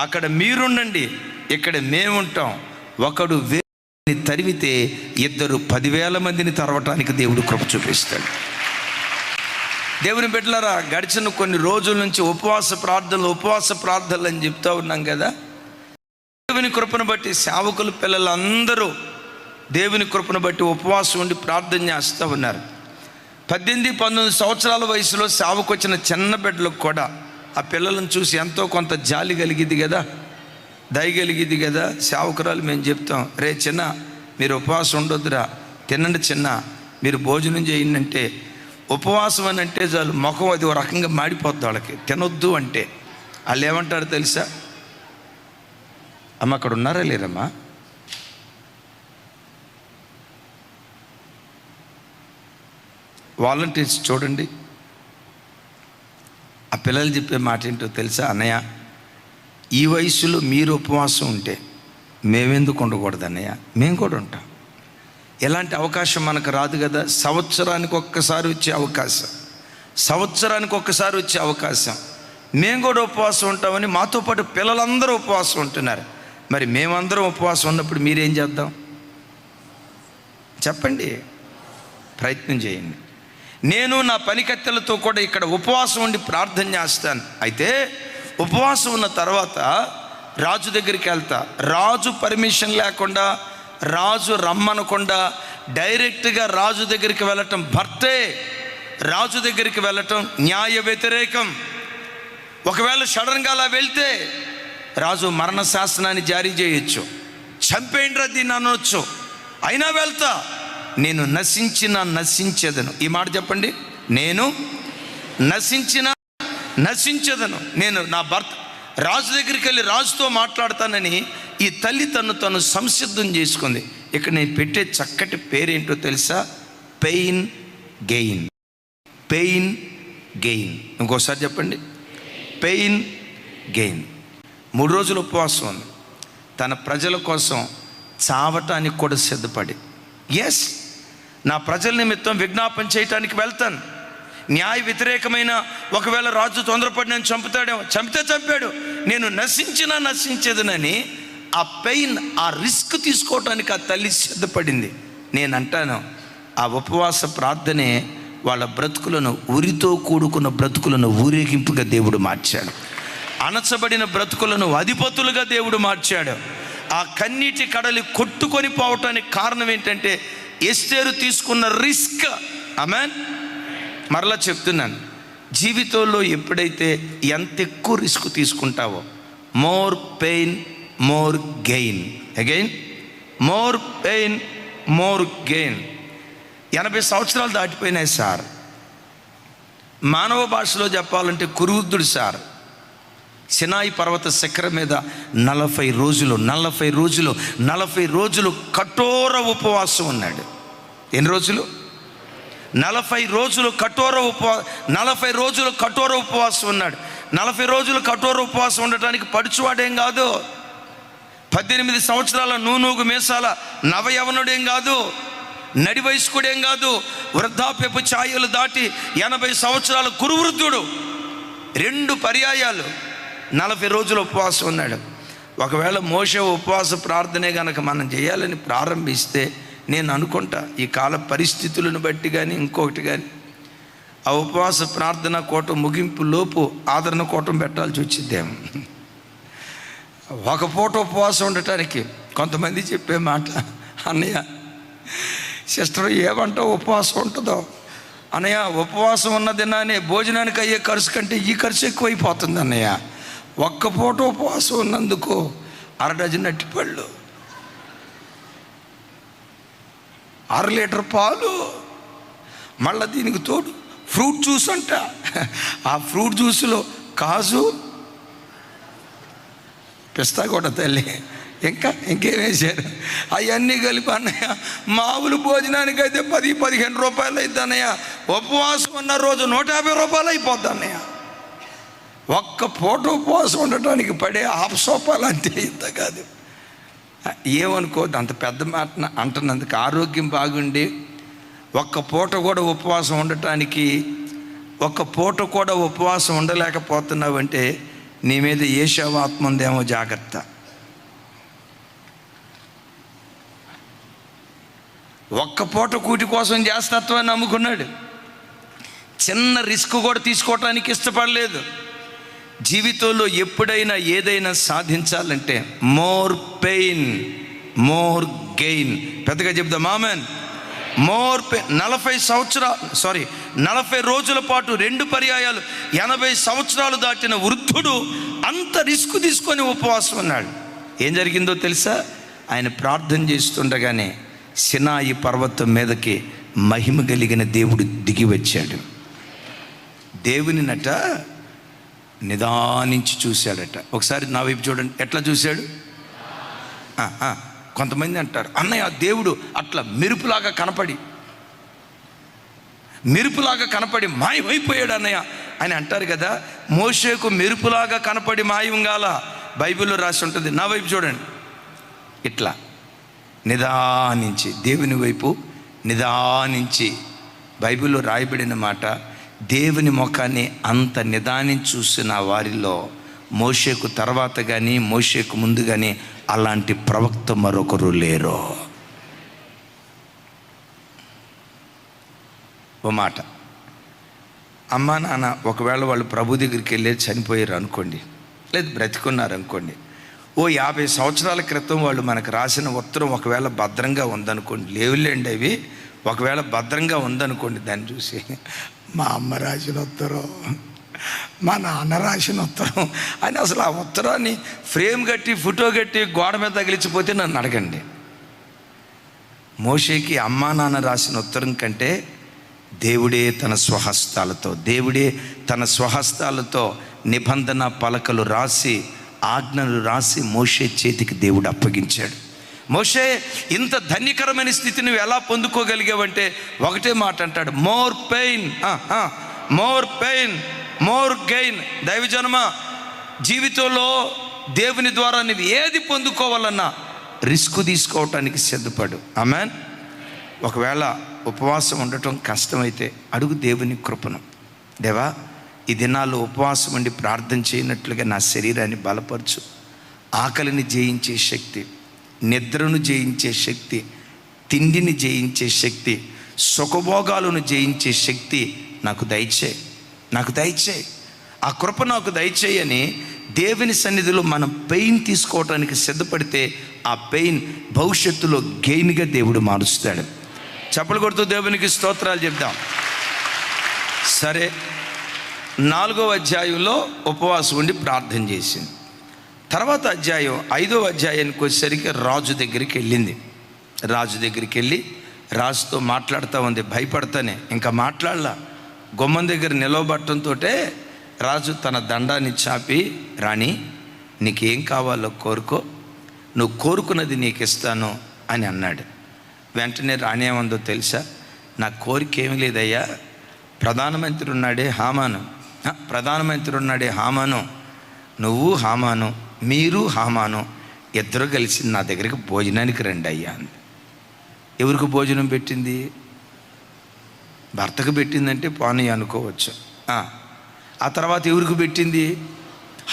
అక్కడ మీరుండండి, ఇక్కడ మేము ఉంటాం. ఒకడు వేరుని తరిమితే 2 10,000 మందిని తరవటానికి దేవుడు కృప చూపిస్తాడు. దేవుని బిడ్డలారా, గడిచిన కొన్ని రోజుల నుంచి ఉపవాస ప్రార్థనలు అని చెప్తూ ఉన్నాం కదా. దేవుని కృపను బట్టి సేవకుల పిల్లలందరూ దేవుని కృపను బట్టి ఉపవాసం ఉండి ప్రార్థన చేస్తూ ఉన్నారు. 18-19 సంవత్సరాల వయసులో సేవకు వచ్చిన చిన్న బిడ్డలకు కూడా ఆ పిల్లలను చూసి ఎంతో కొంత జాలి కలిగిద్ది కదా, దయ కలిగిద్ది కదా. సేవకురాలు మేము చెప్తాం, రే చిన్న మీరు ఉపవాసం ఉండొద్దురా, తినండి చిన్న, మీరు భోజనం చేయండి అంటే, ఉపవాసం అని అంటే చాలు ముఖం అది ఒక రకంగా మాడిపోద్ది వాళ్ళకి. తినొద్దు అంటే వాళ్ళు ఏమంటారు తెలుసా? అమ్మ అక్కడ ఉన్నారా లేరమ్మా? వాలంటీర్స్ చూడండి, ఆ పిల్లలు చెప్పే మాట ఏంటో తెలుసా? అన్నయ్య, ఈ వయసులో మీరు ఉపవాసం ఉంటే మేమెందుకు ఉండకూడదు అన్నయ్య, మేము కూడా ఉంటాం. ఎలాంటి అవకాశం మనకు రాదు కదా. సంవత్సరానికి ఒక్కసారి వచ్చే అవకాశం మేము కూడా ఉపవాసం ఉంటామని మాతో పాటు పిల్లలందరూ ఉపవాసం ఉంటున్నారు. మరి మేమందరం ఉపవాసం ఉన్నప్పుడు మీరేం చేద్దాం చెప్పండి? ప్రయత్నం చేయండి. నేను నా పనికత్తెలతో కూడా ఇక్కడ ఉపవాసం ఉండి ప్రార్థన చేస్తాను. అయితే ఉపవాసం ఉన్న తర్వాత రాజు దగ్గరికి వెళ్తా. రాజు పర్మిషన్ లేకుండా, రాజు రమ్మనకుండా డైరెక్ట్గా రాజు దగ్గరికి వెళ్ళటం, భర్తే రాజు దగ్గరికి వెళ్ళటం న్యాయ వ్యతిరేకం. ఒకవేళ సడన్గా అలా వెళ్తే రాజు మరణ శాసనాన్ని జారీ చేయొచ్చు, చంపేయండి దీన్ని అనొచ్చు. అయినా వెళ్తా. నేను నశించెదను. ఈ మాట చెప్పండి, నేను నశించెదను. నేను నా భర్త రాజు దగ్గరికి వెళ్ళి రాజుతో మాట్లాడతానని ఈ తల్లి తను సంసిద్ధం చేసుకుంది. ఇక్కడ నేను పెట్టే చక్కటి పేరేంటో తెలుసా? Pain gain. ఇంకోసారి చెప్పండి, పెయిన్ గెయిన్. 3 రోజులు ఉపవాసం ఉంది. తన ప్రజల కోసం చావటానికి కూడా సిద్ధపడి, ఎస్ నా ప్రజల నిమిత్తం విజ్ఞాపన చేయటానికి వెళ్తాను. న్యాయ వ్యతిరేకమైన ఒకవేళ రాజు తొందరపడి నన్ను చంపితే చంపాడు, నేను నశించేదనని ఆ పెయిన్, ఆ రిస్క్ తీసుకోవటానికి ఆ తల్లి సిద్ధపడింది. నేను అంటాను, ఆ ఉపవాస ప్రార్థనే వాళ్ళ బ్రతుకులను, ఉరితో కూడుకున్న బ్రతుకులను ఊరేగింపుగా దేవుడు మార్చాడు. అణచబడిన బ్రతుకులను అధిపతులుగా దేవుడు మార్చాడు. ఆ కన్నీటి కడలి కొట్టుకొని పోవటానికి కారణం ఏంటంటే ఎస్తేరు తీసుకున్న రిస్క్. ఆమేన్. మరలా చెప్తున్నాను, జీవితంలో ఎప్పుడైతే ఎంత ఎక్కువ రిస్క్ తీసుకుంటావో, more pain more gain. Again more pain more gain. 80 సంవత్సరాలు దాటిపోయినాయి సార్. మానవ భాషలో చెప్పాలంటే కురువృద్ధుడు సార్. సినాయి పర్వత శిఖరం మీద 40 రోజులు కఠోర ఉపవాసం ఉన్నాడు. ఎన్ని రోజులు? 40 రోజులు కఠోర ఉపవాసం ఉన్నాడు. 40 రోజులు కఠోర ఉపవాసం ఉండటానికి పడుచువాడేం కాదు, 18 సంవత్సరాల నూనూగు మీసాల నవయవనుడేం కాదు, నడి వయస్కుడేం కాదు, వృద్ధాప్యపు ఛాయలు దాటి 80 సంవత్సరాల కురువృద్ధుడు. 2 పర్యాయాలు 40 రోజులు ఉపవాసం ఉన్నాడు. ఒకవేళ మోషే ఉపవాస ప్రార్థనే కనుక మనం చేయాలని ప్రారంభిస్తే, నేను అనుకుంటా ఈ కాల పరిస్థితులను బట్టి కానీ ఇంకొకటి కానీ ఆ ఉపవాస ప్రార్థన కోట ముగింపు లోపు ఆదరణ కోటం పెట్టాల్సి వచ్చిద్దేమో. ఒక పూట ఉపవాసం ఉండటానికి కొంతమంది చెప్పే మాట, అన్నయ్య సిస్టర్ ఏమంటా ఉపవాసం ఉంటుందో అన్నయ్య, ఉపవాసం ఉన్న దినానే భోజనానికి అయ్యే ఖర్చు కంటే ఈ ఖర్చు ఎక్కువైపోతుంది అన్నయ్య. ఒక్క పూట ఉపవాసం ఉన్నందుకు 1/2 డజన్ అరటిపళ్ళు, 1/2 లీటర్ పాలు, మళ్ళీ దీనికి తోడు ఫ్రూట్ జ్యూస్ అంట. ఆ ఫ్రూట్ జ్యూస్లో కాజు, పిస్తా కూడా తల్లి, ఇంకేం వేశారు, అవన్నీ కలిపి అన్నయ్య మామూలు భోజనానికి అయితే 10-15 రూపాయలు అవుతుంది అన్నయ్య, ఉపవాసం ఉన్న రోజు 150 రూపాయలు అయిపోద్ది అన్నయ్య. ఒక్క పూట ఉపవాసం ఉండటానికి పడే ఆపసోపాలు అంటే ఇంత కాదు. ఏమనుకోద్దు, అంత పెద్ద మాట అంటున్నందుకు. ఆరోగ్యం బాగుండి ఒక్క పూట కూడా ఉపవాసం ఉండటానికి, ఒక్క పూట కూడా ఉపవాసం ఉండలేకపోతున్నావంటే నీ మీద యేషోవా ఆత్మ ఉందేమో, జాగ్రత్త. ఒక్క పూట కూటి కోసం చేస్తత్వాన్ని నమ్ముకున్నాడు. చిన్న రిస్క్ కూడా తీసుకోవటానికి ఇష్టపడలేదు. జీవితంలో ఎప్పుడైనా ఏదైనా సాధించాలంటే మోర్ పెయిన్ మోర్ గెయిన్. పెద్దగా చెప్దాం ఆమెన్. More pain. 40 రోజుల పాటు 2 పర్యాయాలు 80 సంవత్సరాలు దాటిన వృద్ధుడు అంత రిస్క్ తీసుకొని ఉపవాసం ఉన్నాడు. ఏం జరిగిందో తెలుసా? ఆయన ప్రార్థన చేస్తుండగానే సినాయి పర్వతం మీదకి మహిమ కలిగిన దేవుడు దిగి వచ్చాడు. దేవునినట నిదానించి చూశాడట. ఒకసారి నా వైపు చూడండి, ఎట్లా చూశాడు? కొంతమంది అంటారు, అన్నయ్య దేవుడు అట్లా మెరుపులాగా కనపడి మాయమైపోయాడు అన్నయ్య అని అంటారు కదా. మోషేకు మెరుపులాగా కనపడి మాయం గాల, బైబిల్లో రాసి ఉంటుంది. నా వైపు చూడండి, ఇట్లా నిదానించి, దేవుని వైపు నిదానించి. బైబిల్లో రాయబడిన మాట, దేవుని ముఖాన్ని అంత నిదానించి చూసిన వారిలో మోషేకు తర్వాత కానీ మోషేకు ముందు కానీ అలాంటి ప్రవక్త మరొకరు లేరు. ఓ మాట, అమ్మా నాన్న ఒకవేళ వాళ్ళు ప్రభు దగ్గరికి వెళ్ళి చనిపోయారు అనుకోండి, లేదు బ్రతికున్నారు అనుకోండి, ఓ 50 సంవత్సరాల క్రితం వాళ్ళు మనకు రాసిన ఉత్తరం ఒకవేళ భద్రంగా ఉందనుకోండి, లేవులేండి అవి, ఒకవేళ భద్రంగా ఉందనుకోండి, దాన్ని చూసి మా అమ్మ రాసిన ఉత్తరం, మా నాన్న రాసిన ఉత్తరం అని అసలు ఆ ఉత్తరాన్ని ఫ్రేమ్ కట్టి ఫోటో కట్టి గోడ మీద తగిలించిపోతే నన్ను అడగండి. మోషేకి అమ్మా నాన్న రాసిన ఉత్తరం కంటే దేవుడే తన స్వహస్తాలతో నిబంధన పలకలు రాసి, ఆజ్ఞలు రాసి మోషే చేతికి దేవుడు అప్పగించాడు. మోషే, ఇంత ధన్యకరమైన స్థితి నువ్వు ఎలా పొందుకోగలిగావంటే ఒకటే మాట అంటాడు, మోర్ పెయిన్ మోర్ గెయిన్. దైవజనమ, జీవితంలో దేవుని ద్వారా నువ్వు ఏది పొందుకోవాలన్నా రిస్క్ తీసుకోవటానికి సిద్ధపడు. ఆమెన్. ఒకవేళ ఉపవాసం ఉండటం కష్టమైతే అడుగు దేవుని కృపను. దేవా, ఈ దినాల్లో ఉపవాసం ఉండి ప్రార్థన చేయనట్లుగా నా శరీరాన్ని బలపరచు. ఆకలిని జయించే శక్తి, నిద్రను జయించే శక్తి, తిండిని జయించే శక్తి, సుఖభోగాలను జయించే శక్తి నాకు దయచేయి. ఆ కృప నాకు దయచేయని దేవుని సన్నిధిలో మనం పెయిన్ తీసుకోవటానికి సిద్ధపడితే ఆ పెయిన్ భవిష్యత్తులో గెయిన్గా దేవుడు మారుస్తాడు. చప్పలు కొడుతూ దేవునికి స్తోత్రాలు చెప్దాం. సరే, 4వ అధ్యాయంలో ఉపవాసం ఉండి ప్రార్థన చేసింది. తర్వాత అధ్యాయం 5వ అధ్యాయానికి వచ్చేసరికి రాజు దగ్గరికి వెళ్ళి రాజుతో మాట్లాడుతూ ఉంది. భయపడతానే ఇంకా మాట్లాడలా. గుమ్మం దగ్గర నిలవబట్టంతో రాజు తన దండాన్ని చాపి, రాణి నీకేం కావాలో కోరుకో, నువ్వు కోరుకున్నది నీకు ఇస్తాను అని అన్నాడు. వెంటనే రాణి ఏమందో తెలుసా? నా కోరిక ఏమి లేదయ్యా, ప్రధానమంత్రి ఉన్నాడే హామాను, నువ్వు హామాను, మీరు హామాను ఇద్దరు కలిసి నా దగ్గరికి భోజనానికి రండి అయ్యా అంది. ఎవరికి భోజనం పెట్టింది? భర్తకు పెట్టిందంటే పోనీ అనుకోవచ్చు. ఆ తర్వాత ఎవరికి పెట్టింది?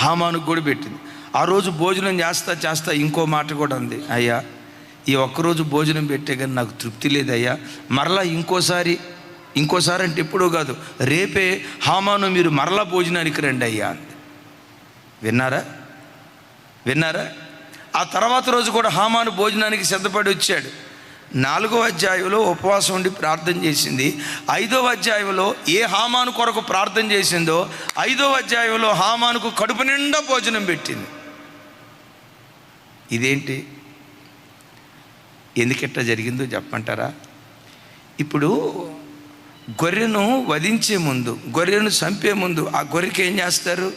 హామానుకు కూడా పెట్టింది. ఆ రోజు భోజనం చేస్తా ఇంకో మాట కూడా ఉంది, అయ్యా ఈ ఒక్కరోజు భోజనం పెట్టే కానీ నాకు తృప్తి లేదయ్యా, మరలా ఇంకోసారి అంటే ఎప్పుడో కాదు, రేపే హామాను మీరు మరలా భోజనానికి రండి అయ్యా అంది. విన్నారా? ఆ తర్వాత రోజు కూడా హామాను భోజనానికి సిద్ధపడి వచ్చాడు. 4వ అధ్యాయంలో ఉపవాసం ఉండి ప్రార్థన చేసింది. 5వ అధ్యాయంలో ఏ హామాను కొరకు ప్రార్థన చేసిందో 5వ అధ్యాయంలో హామానుకు కడుపు నిండా భోజనం పెట్టింది. ఇదేంటి, ఎందుకెట్లా జరిగిందో చెప్పమంటారా? ఇప్పుడు గొర్రెను వధించే ముందు, గొర్రెను చంపే ముందు ఆ గొర్రెకి ఏం చేస్తారు?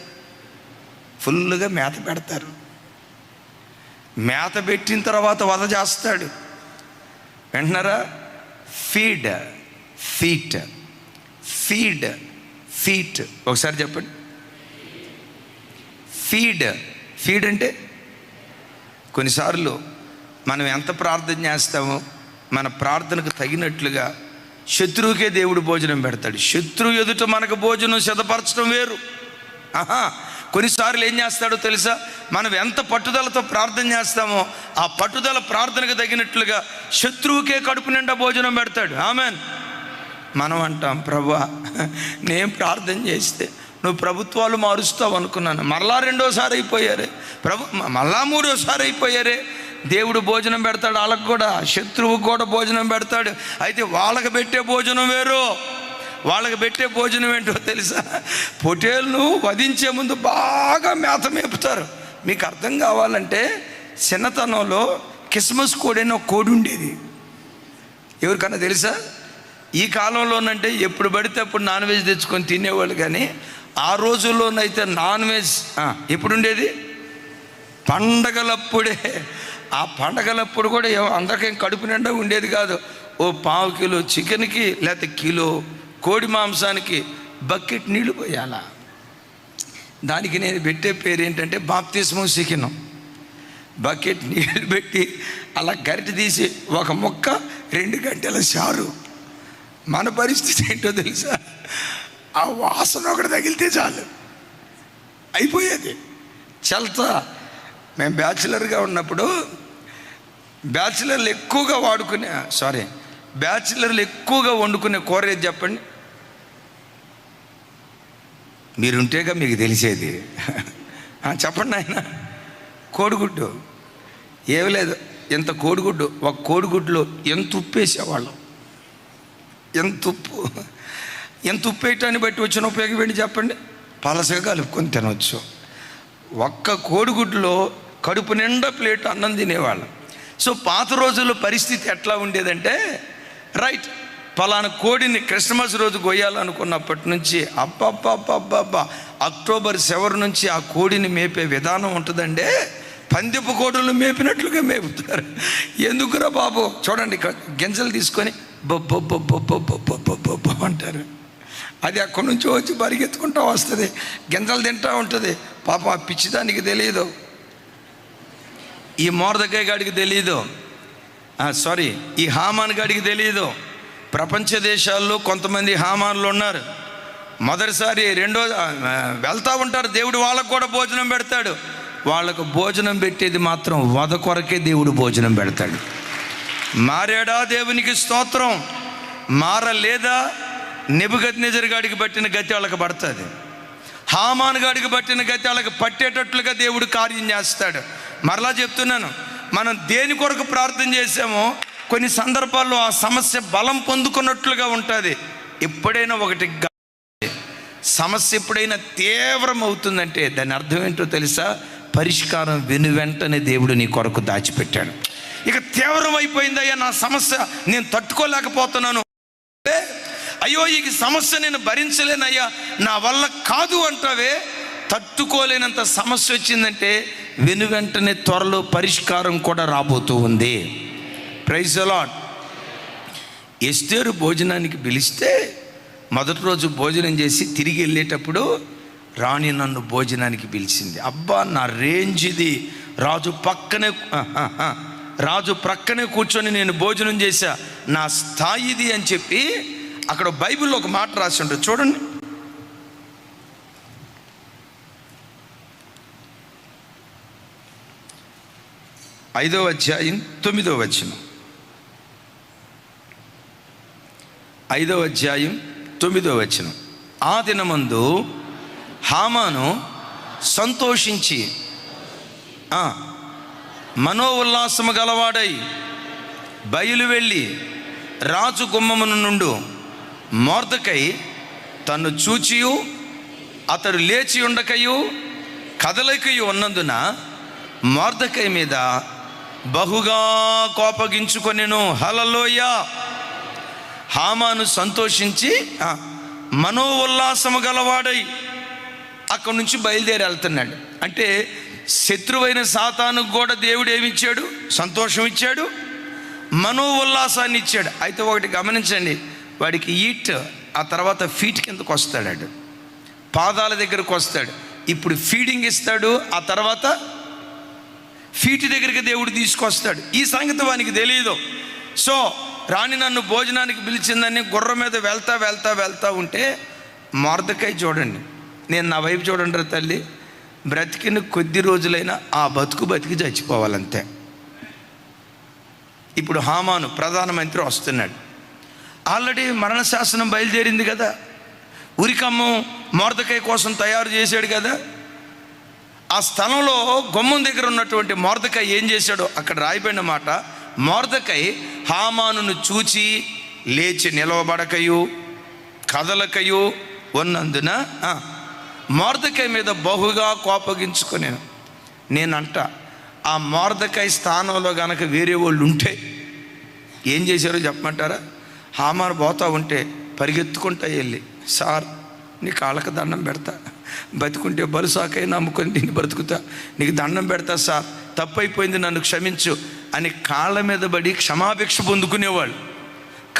ఫుల్గా మేత పెడతారు. మేత పెట్టిన తర్వాత వధ చేస్తాడు. వింటున్నారా? ఫీడ్ ఫీట్ ఫీడ్ ఫీట్ ఒకసారి చెప్పండి. ఫీడ్ ఫీడ్ అంటే కొన్నిసార్లు మనం ఎంత ప్రార్థన చేస్తామో మన ప్రార్థనకు తగినట్లుగా శత్రువుకే దేవుడు భోజనం పెడతాడు. శత్రువు ఎదుట మనకు భోజనం సిద్ధపరచడం వేరు. కొన్నిసార్లు ఏం చేస్తాడో తెలుసా? మనం ఎంత పట్టుదలతో ప్రార్థన చేస్తామో ఆ పట్టుదల ప్రార్థనకు తగినట్లుగా శత్రువుకే కడుపు నిండా భోజనం పెడతాడు. ఆమెన్. మనం అంటాం, ప్రభువా నేను ప్రార్థన చేస్తే నువ్వు ప్రభుత్వాలు మారుస్తావు అనుకున్నాను, మరలా 2వసారి అయిపోయారే మళ్ళా 3వసారి అయిపోయారే. దేవుడు భోజనం పెడతాడు వాళ్ళకు కూడా, శత్రువుకు కూడా భోజనం పెడతాడు. అయితే వాళ్ళకి పెట్టే భోజనం వేరు. వాళ్ళకి పెట్టే భోజనం ఏంటో తెలుసా? పొటేలును వధించే ముందు బాగా మేత మేపుతారు. మీకు అర్థం కావాలంటే చిన్నతనంలో క్రిస్మస్ కోడి అని ఒక కోడి ఉండేది. ఎవరికన్నా తెలుసా? ఈ కాలంలోనంటే ఎప్పుడు పడితే అప్పుడు నాన్ వెజ్ తెచ్చుకొని తినేవాళ్ళు, కానీ ఆ రోజుల్లోనైతే నాన్ వెజ్ ఎప్పుడు ఉండేది? పండగలప్పుడే. ఆ పండగలప్పుడు కూడా అందరికీ కడుపు నిండా ఉండేది కాదు. ఓ 1/2 కిలో చికెన్కి లేకపోతే కిలో కోడి మాంసానికి బకెట్ నీళ్ళు పోయాలా. దానికి నేను పెట్టే పేరు ఏంటంటే బాప్తిస్మం చికెన్. బకెట్ నీళ్ళు పెట్టి అలా గరిటె తీసి ఒక ముక్క 2 గంటల చారు. మన పరిస్థితి ఏంటో తెలుసా? ఆ వాసన ఒకటి తగిలితే చాలు అయిపోయేది. చల్తా మేము బ్యాచిలర్గా ఉన్నప్పుడు బ్యాచిలర్లు ఎక్కువగా వండుకునే కూర ఏది చెప్పండి? మీరుంటేగా మీకు తెలిసేది. చెప్పండి ఆయన. కోడిగుడ్డు. ఏమి లేదు, ఎంత కోడిగుడ్డు, ఒక కోడిగుడ్డులో ఎంత ఉప్పు వేసేవాళ్ళం. ఎంత ఉప్పు వేయటాన్ని బట్టి వచ్చిన ఉపయోగం ఏంటి చెప్పండి? పలసగా కలుపుకొని తినవచ్చు. ఒక్క కోడిగుడ్డులో కడుపు నిండా ప్లేట్ అన్నం తినేవాళ్ళం. సో పాత రోజుల్లో పరిస్థితి ఎట్లా ఉండేదంటే, రైట్ పలానా కోడిని క్రిస్మస్ రోజు కొయ్యాలనుకున్నప్పటి నుంచి అబ్బబ్బబ్బబ్బబ్బా అక్టోబర్ 7 నుంచి ఆ కోడిని మేపే విధానం ఉంటుందంటే పందిపు కోడులను మేపినట్లుగా మేపుతారు. ఎందుకురా బాబు? చూడండి, గింజలు తీసుకొని బొబ్బొబ్బొబ్బొబ్బొబ్బొబ్బొబ్బొబ్బొబ్బొ అంటారు. అది అక్కడి నుంచి వచ్చి పరిగెత్తుకుంటూ వస్తుంది, గింజలు తింటూ ఉంటుంది. పాపం ఆ పిచ్చిదానికి తెలియదు, ఈ మోర్దకాయ గాడికి తెలియదు, ఈ హామాన్ గాడికి తెలియదు. ప్రపంచ దేశాల్లో కొంతమంది హామాన్లు ఉన్నారు. మొదటిసారి వెళ్తూ ఉంటారు, దేవుడు వాళ్ళకు కూడా భోజనం పెడతాడు. వాళ్ళకు భోజనం పెట్టేది మాత్రం వధ కొరకే దేవుడు భోజనం పెడతాడు. మారాడా? దేవునికి స్తోత్రం. మారలేదా? నెబుకద్నెజరు గాడికి పట్టిన గతి వాళ్ళకి పడుతుంది. హామాను గాడికి పట్టిన గతి వాళ్ళకి పట్టేటట్లుగా దేవుడు కార్యం చేస్తాడు. మరలా చెప్తున్నాను, మనం దేని కొరకు ప్రార్థన చేసామో కొన్ని సందర్భాల్లో ఆ సమస్య బలం పొందుకున్నట్లుగా ఉంటుంది. ఎప్పుడైనా సమస్య ఎప్పుడైనా తీవ్రం అవుతుందంటే దాని అర్థం ఏంటో తెలుసా? పరిష్కారం వెంటనే దేవుడు నీ కొరకు దాచిపెట్టాడు. ఇక తీవ్రం అయిపోయిందయ్యా నా సమస్య, నేను తట్టుకోలేకపోతున్నాను, అయ్యో ఈ సమస్య నేను భరించలేనయ్యా, నా వల్ల కాదు అంటావే, తట్టుకోలేనంత సమస్య వచ్చిందంటే వెంటనే త్వరలో పరిష్కారం కూడా రాబోతూ ఉంది. Praise the lord. ఎస్తేరు భోజనానికి పిలిస్తే మొదటి రోజు భోజనం చేసి తిరిగి వెళ్ళేటప్పుడు రాణి నన్ను భోజనానికి పిలిచింది. అబ్బా నా రేంజ్ ఇది. రాజు ప్రక్కనే కూర్చొని నేను భోజనం చేశా, నా స్థాయి ఇది అని చెప్పి అక్కడ బైబిల్లో ఒక మాట రాసి ఉంటుంది చూడండి. ఐదవ అధ్యాయం 9వ వచనం. 5వ అధ్యాయం 9వ వచనం. ఆ దినమందు హామాను సంతోషించి మనోల్లాసము గలవాడై బయలు వెళ్ళి రాజు గుమ్మమున నుండు మొర్దెకై తను చూచియు అతడు లేచి ఉండకయు కదలకయు ఉన్నందున మొర్దెకై మీద బహుగా కోపగించుకొనెను. హల్లెలూయా. హామాను సంతోషించి మనోల్లాసము గలవాడై అక్కడి నుంచి బయలుదేరి వెళ్తున్నాడు. అంటే శత్రువైన సాతానుకు కూడా దేవుడు ఏమిచ్చాడు? సంతోషం ఇచ్చాడు, మనోల్లాసాన్ని ఇచ్చాడు. అయితే ఒకటి గమనించండి, వాడికి ఈట్, ఆ తర్వాత ఫీట్ కిందకు వస్తాడు, పాదాల దగ్గరకు వస్తాడు. ఇప్పుడు ఫీడింగ్ ఇస్తాడు, ఆ తర్వాత ఫీట్ దగ్గరికి దేవుడు తీసుకొస్తాడు. ఈ సంగతి వానికి తెలియదు. సో రాణి నన్ను భోజనానికి పిలిచిందని గుర్రం మీద వెళ్తా ఉంటే మొర్దెకై చూడండి, నేను నా వైపు చూడండి తల్లి, బ్రతికిన కొద్ది రోజులైనా ఆ బతికి చచ్చిపోవాలంతే. ఇప్పుడు హామాను ప్రధానమంత్రి వస్తున్నాడు. ఆల్రెడీ మరణశాసనం బయలుదేరింది కదా, ఉరికమ్ము మొర్దెకై కోసం తయారు చేశాడు కదా. ఆ స్థలంలో గుమ్మం దగ్గర ఉన్నటువంటి మొర్దెకై ఏం చేశాడో అక్కడ రాయబడిన మాట, మొర్దెకై హామానును చూచి లేచి నిలవబడకయు కదలకయు ఉన్నందున మొర్దెకై మీద బహుగా కోపగించుకొనెను. నేనంట ఆ మొర్దెకై స్థానంలో గనక వేరే వాళ్ళు ఉంటే ఏం చేశారో చెప్పమంటారా? హామాను పోతా ఉంటే పరిగెత్తుకుంటా వెళ్ళి, సార్ నీ కాళ్ళకి దండం పెడతా, బతుకుంటే బలుసాకైనా అమ్ముకొని దీన్ని బ్రతుకుతా, నీకు దండం పెడతా సార్, తప్పైపోయింది నన్ను క్షమించు అని కాళ్ళ మీద పడి క్షమాభిక్ష పొందుకునేవాళ్ళు.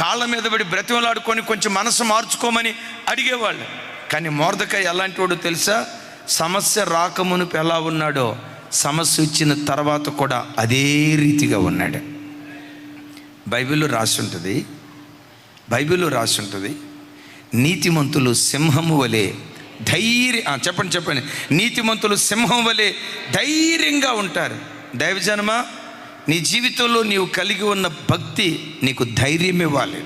కాళ్ళ మీద పడి బ్రతిమలాడుకొని కొంచెం మనసు మార్చుకోమని అడిగేవాళ్ళు. కానీ మొర్దెకై ఎలాంటి వాడు తెలుసా? సమస్య రాకమునుపు ఎలా ఉన్నాడో సమస్య వచ్చిన తర్వాత కూడా అదే రీతిగా ఉన్నాడు. బైబిల్లో రాసి ఉంటుంది నీతిమంతులు సింహము వలె చెప్పండి నీతిమంతులు సింహం వలె ధైర్యంగా ఉంటారు. దైవజనమా, నీ జీవితంలో నీవు కలిగి ఉన్న భక్తి నీకు ధైర్యం ఇవ్వాలి.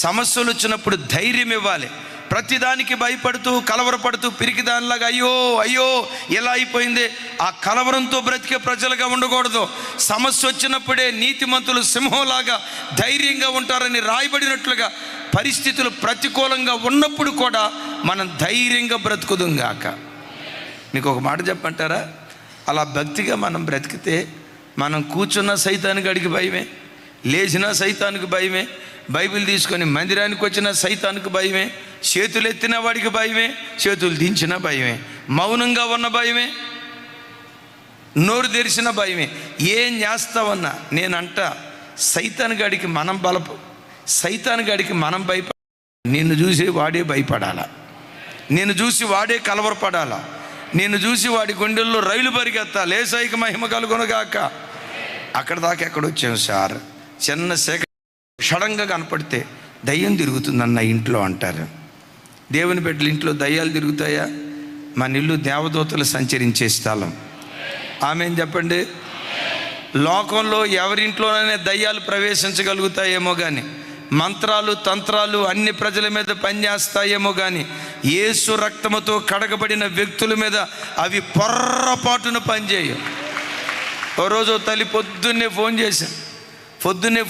సమస్యలు వచ్చినప్పుడు ధైర్యం ఇవ్వాలి. ప్రతిదానికి భయపడుతూ కలవరపడుతూ పిరికిదానిలాగా అయ్యో ఎలా అయిపోయింది, ఆ కలవరంతో బ్రతికే ప్రజలుగా ఉండకూడదు. సమస్య వచ్చినప్పుడే నీతిమంతులు సింహంలాగా ధైర్యంగా ఉంటారని రాయబడినట్లుగా పరిస్థితులు ప్రతికూలంగా ఉన్నప్పుడు కూడా మనం ధైర్యంగా బ్రతుకుదుంగాక. మీకు ఒక మాట చెప్పంటారా? అలా భక్తిగా మనం బ్రతికితే మనం కూర్చున్న సైతానికి అడిగి భయమే, లేచినా సైతానికి భయమే, బైబిల్ తీసుకొని మందిరానికి వచ్చిన సైతానికి భయమే, చేతులు ఎత్తిన వాడికి భయమే, చేతులు దించిన భయమే, మౌనంగా ఉన్న భయమే, నోరు తెరిచిన భయమే. ఏం చేస్తావన్నా నేనంట సైతాన్ గడికి మనం భయపడ, నిన్ను చూసి వాడే భయపడాలా, నిన్ను చూసి వాడే కలవరపడాలా, నిన్ను చూసి వాడి గుండెల్లో రైలు పరిగెత్తా, లేసాయికి మహిమ కలుగునుగాక. అక్కడ దాకా ఎక్కడొచ్చాము సార్, చిన్న శాఖ సడన్గా కనపడితే దయ్యం తిరుగుతుందన్న ఇంట్లో అంటారు. దేవుని బిడ్డల ఇంట్లో దయ్యాలు తిరుగుతాయా? మన ఇల్లు దేవదూతలు సంచరించే స్థలం. ఆమేన్ చెప్పండి. లోకంలో ఎవరింట్లోనైనా దయ్యాలు ప్రవేశించగలుగుతాయేమో కానీ, మంత్రాలు తంత్రాలు అన్ని ప్రజల మీద పనిచేస్తాయేమో కానీ, యేసు రక్తముతో కడగబడిన వ్యక్తుల మీద అవి పొర్రపాటున పనిచేయవు. ఓ రోజు తల్లి పొద్దున్నే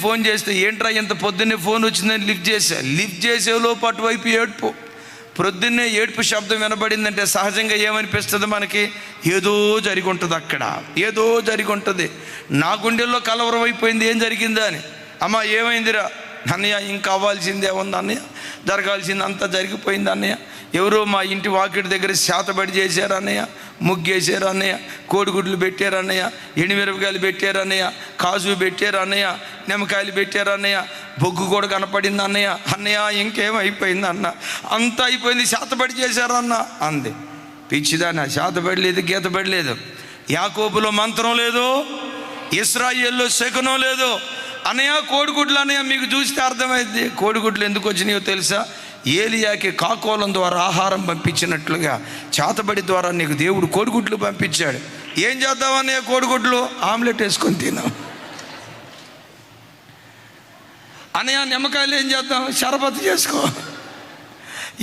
ఫోన్ చేస్తే ఏంట్రా ఇంత పొద్దున్నే ఫోన్ వచ్చిందని లిఫ్ట్ చేసేలోపు అటువైపు ఏడుపు. ప్రొద్దున్నే ఏడుపు శబ్దం వినబడిందంటే సహజంగా ఏమనిపిస్తుంది మనకి? ఏదో జరిగి ఉంటుంది. నా గుండెల్లో కలవరం అయిపోయింది, ఏం జరిగిందా అని. అమ్మ ఏమైందిరా అన్నయ్య? ఇంకా అవ్వాల్సిందే ఉంది అన్నయ్య, జరగాల్సింది అంతా జరిగిపోయింది అన్నయ్య. ఎవరో మా ఇంటి వాకిటి దగ్గర శాతబడి చేశారు అన్నయ్య, ముగ్గేశారు అన్నయ్య, కోడిగుడ్లు పెట్టారు అన్నయ్య, ఎండుమిరపకాయలు పెట్టారు అన్నయ్య, కాజు పెట్టారు అన్నయ్య, నిమ్మకాయలు పెట్టారు అన్నయ్య, బొగ్గు కూడా కనపడింది అన్నయ్య ఇంకేమైపోయింది అన్న, అంతా అయిపోయింది, శాతబడి చేశారు అన్న అంది. పిచ్చిదాన్న, శాతబడి లేదు, గీతబడి లేదు, యాకోబులో మంత్రం లేదు, ఇశ్రాయేల్లో శకునం లేదు. అన్నయ్య కోడిగుడ్లు అన్నయ్య మీకు చూస్తే అర్థమైంది. కోడిగుడ్లు ఎందుకు వచ్చినాయో తెలుసా? ఏలియాకి కాకోలం ద్వారా ఆహారం పంపించినట్లుగా చేతబడి ద్వారా నీకు దేవుడు కోడిగుడ్లు పంపించాడు. ఏం చేద్దామన్నయ్య? కోడిగుడ్లు ఆమ్లెట్ వేసుకొని తిన్నాం అన్నయ్య. నిమ్మకాయలు ఏం చేద్దాం? షరబత్ చేసుకో.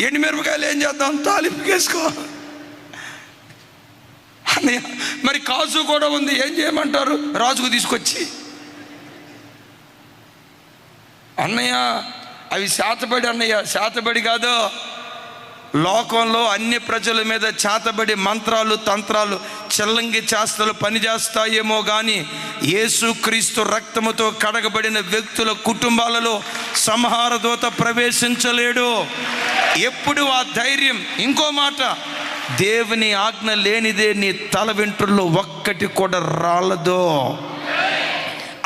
ఎండుమిరపకాయలు ఏం చేద్దాం? తాలింపు వేసుకో అన్నయ్య. మరి కాజు కూడా ఉంది, ఏం చేయమంటారు? రాజుకు తీసుకొచ్చి అన్నయ్య అవి శాతబడి, అన్నయ్య శాతబడి కాదు. లోకంలో అన్ని ప్రజల మీద చేతబడి మంత్రాలు తంత్రాలు చెల్లంగి చేష్టలు పనిచేస్తాయేమో కానీ యేసుక్రీస్తు రక్తముతో కడగబడిన వ్యక్తుల కుటుంబాలలో సంహార దూత ప్రవేశించలేడు. ఎప్పుడు ఆ ధైర్యం. ఇంకో మాట, దేవుని ఆజ్ఞ లేనిదే నీ తల వెంట్రుల్లో ఒక్కటి కూడా రాలదో.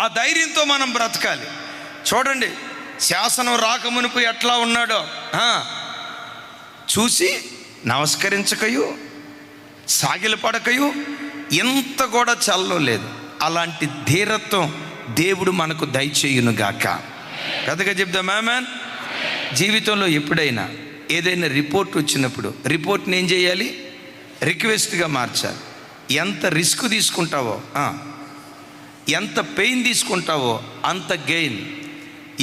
ఆ ధైర్యంతో మనం బ్రతకాలి. చూడండి, శాసనం రాకమునుపు ఎట్లా ఉన్నాడో, చూసి నమస్కరించకయు సాగిలపడకయు ఎంత కూడా చల్లం లేదు. అలాంటి ధీరత్వం దేవుడు మనకు దయచేయునుగాక. కథగా చెప్దాం ఆమేన్. జీవితంలో ఎప్పుడైనా ఏదైనా రిపోర్ట్ వచ్చినప్పుడు రిపోర్ట్ని ఏం చేయాలి? రిక్వెస్ట్గా మార్చాలి. ఎంత రిస్క్ తీసుకుంటావో, ఎంత పెయిన్ తీసుకుంటావో అంత గెయిన్.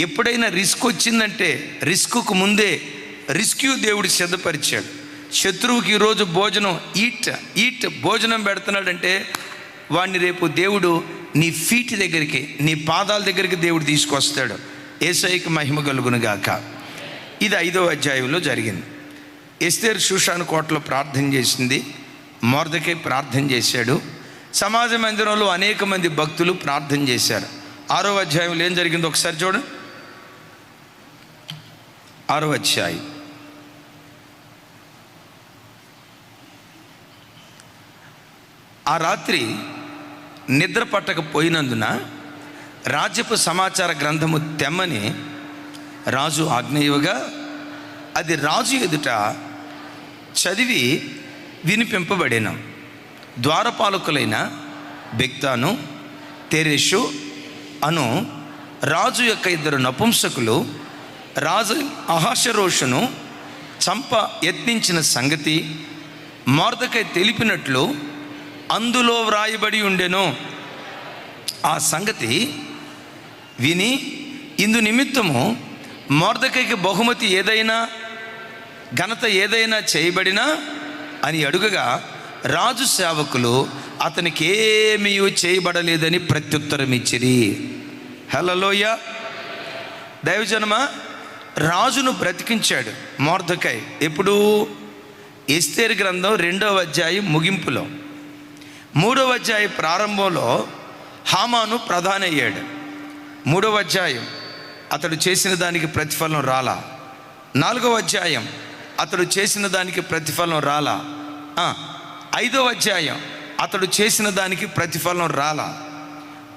ఎప్పుడైనా రిస్క్ వచ్చిందంటే రిస్క్కు ముందే రిస్క్యూ దేవుడు సిద్ధపరిచాడు. శత్రువుకి ఈరోజు భోజనం ఈట్ భోజనం పెడుతున్నాడంటే వాడిని రేపు దేవుడు నీ ఫీట్ దగ్గరికి, నీ పాదాల దగ్గరికి దేవుడు తీసుకొస్తాడు. యేసయ్యకి మహిమ కలుగునుగాక. ఇది 5వ అధ్యాయంలో జరిగింది. ఎస్తేరు షూషాను కోటలో ప్రార్థన చేసింది, మొర్దెకై ప్రార్థన చేశాడు. సమాజ మందిరంలో అనేక మంది భక్తులు ప్రార్థన చేశారు. 6వ అధ్యాయంలో ఏం జరిగిందో ఒకసారి చూడండి. 6వ అధ్యాయం ఆ రాత్రి నిద్ర పట్టకపోయినందున రాజ్యపు సమాచార గ్రంథము తెమ్మని రాజు ఆజ్ఞ, అది రాజు ఎదుట చదివి వినిపింపబడిన ద్వారపాలకులైన బిగ్తాను తెరెషు అను రాజు యొక్క 2 నపుంసకులు రాజు అహష్వేరోషును చంప యత్నించిన సంగతి మొర్దెకై తెలిపినట్లు అందులో వ్రాయబడి ఉండెను. ఆ సంగతి విని ఇందు నిమిత్తము మొర్దెకైకి బహుమతి ఏదైనా ఘనత ఏదైనా చేయబడినా అని అడుగగా రాజు సేవకులు అతనికి ఏమీ చేయబడలేదని ప్రత్యుత్తరం ఇచ్చిరి. హల్లెలూయా. దైవజనమా, రాజును బ్రతికించాడు మొర్దెకై. ఎప్పుడు? ఎస్తేరు గ్రంథం 2వ అధ్యాయం ముగింపులో. 3వ అధ్యాయం ప్రారంభంలో హామాను ప్రధాని అయ్యాడు. 3వ అధ్యాయం అతడు చేసిన దానికి ప్రతిఫలం రాలా. 4వ అధ్యాయం అతడు చేసిన దానికి ప్రతిఫలం రాలా. 5వ అధ్యాయం అతడు చేసిన దానికి ప్రతిఫలం రాలా.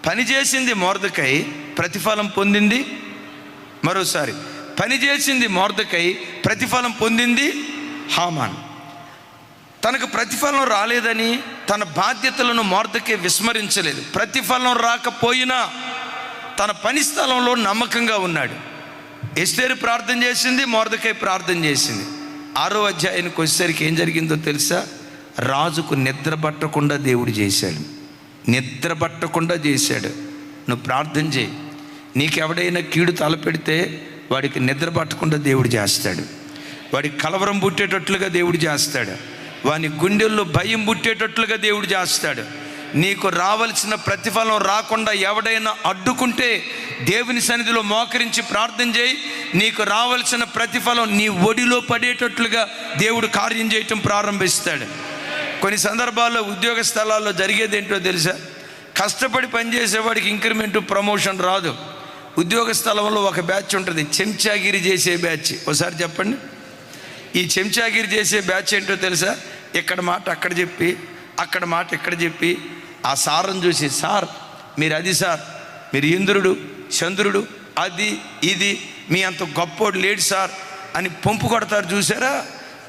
పనిచేసింది మొర్దెకై, ప్రతిఫలం పొందింది. మరోసారి, పనిచేసింది మొర్దెకై, ప్రతిఫలం పొందింది హామాన్. తనకు ప్రతిఫలం రాలేదని తన బాధ్యతలను మొర్దెకై విస్మరించలేదు. ప్రతిఫలం రాకపోయినా తన పని స్థలంలో నమ్మకంగా ఉన్నాడు. ఎస్తేరు ప్రార్థన చేసింది, మొర్దెకై ప్రార్థన చేసింది. 6వ అధ్యాయానికి వచ్చేసరికి ఏం జరిగిందో తెలుసా? రాజుకు నిద్ర పట్టకుండా దేవుడు చేశాడు. నిద్ర పట్టకుండా చేశాడు. నువ్వు ప్రార్థన చేయి. నీకెవడైనా కీడు తలపెడితే వాడికి నిద్ర పట్టకుండా దేవుడు చేస్తాడు. వాడికి కలవరం పుట్టేటట్లుగా దేవుడు చేస్తాడు. వాని గుండెల్లో భయం పుట్టేటట్లుగా దేవుడు చేస్తాడు. నీకు రావాల్సిన ప్రతిఫలం రాకుండా ఎవడైనా అడ్డుకుంటే దేవుని సన్నిధిలో మోకరించి ప్రార్థన చేయి. నీకు రావాల్సిన ప్రతిఫలం నీ ఒడిలో పడేటట్లుగా దేవుడు కార్యం చేయటం ప్రారంభిస్తాడు. కొన్ని సందర్భాల్లో ఉద్యోగ స్థలాల్లో జరిగేది ఏంటో తెలుసా? కష్టపడి పనిచేసేవాడికి ఇంక్రిమెంటు ప్రమోషన్ రాదు. ఉద్యోగ స్థలంలో ఒక బ్యాచ్ ఉంటుంది, చెంచాగిరి చేసే బ్యాచ్. ఒకసారి చెప్పండి. ఈ చెంచాగిరి చేసే బ్యాచ్ ఏంటో తెలుసా? ఇక్కడ మాట అక్కడ చెప్పి, అక్కడ మాట ఇక్కడ చెప్పి, ఆ సార్ని చూసి, సార్ మీరు అది, సార్ మీరు ఇంద్రుడు చంద్రుడు, అది ఇది, మీ అంత గొప్పోడు లేడు సార్ అని పంపు కొడతారు. చూసారా?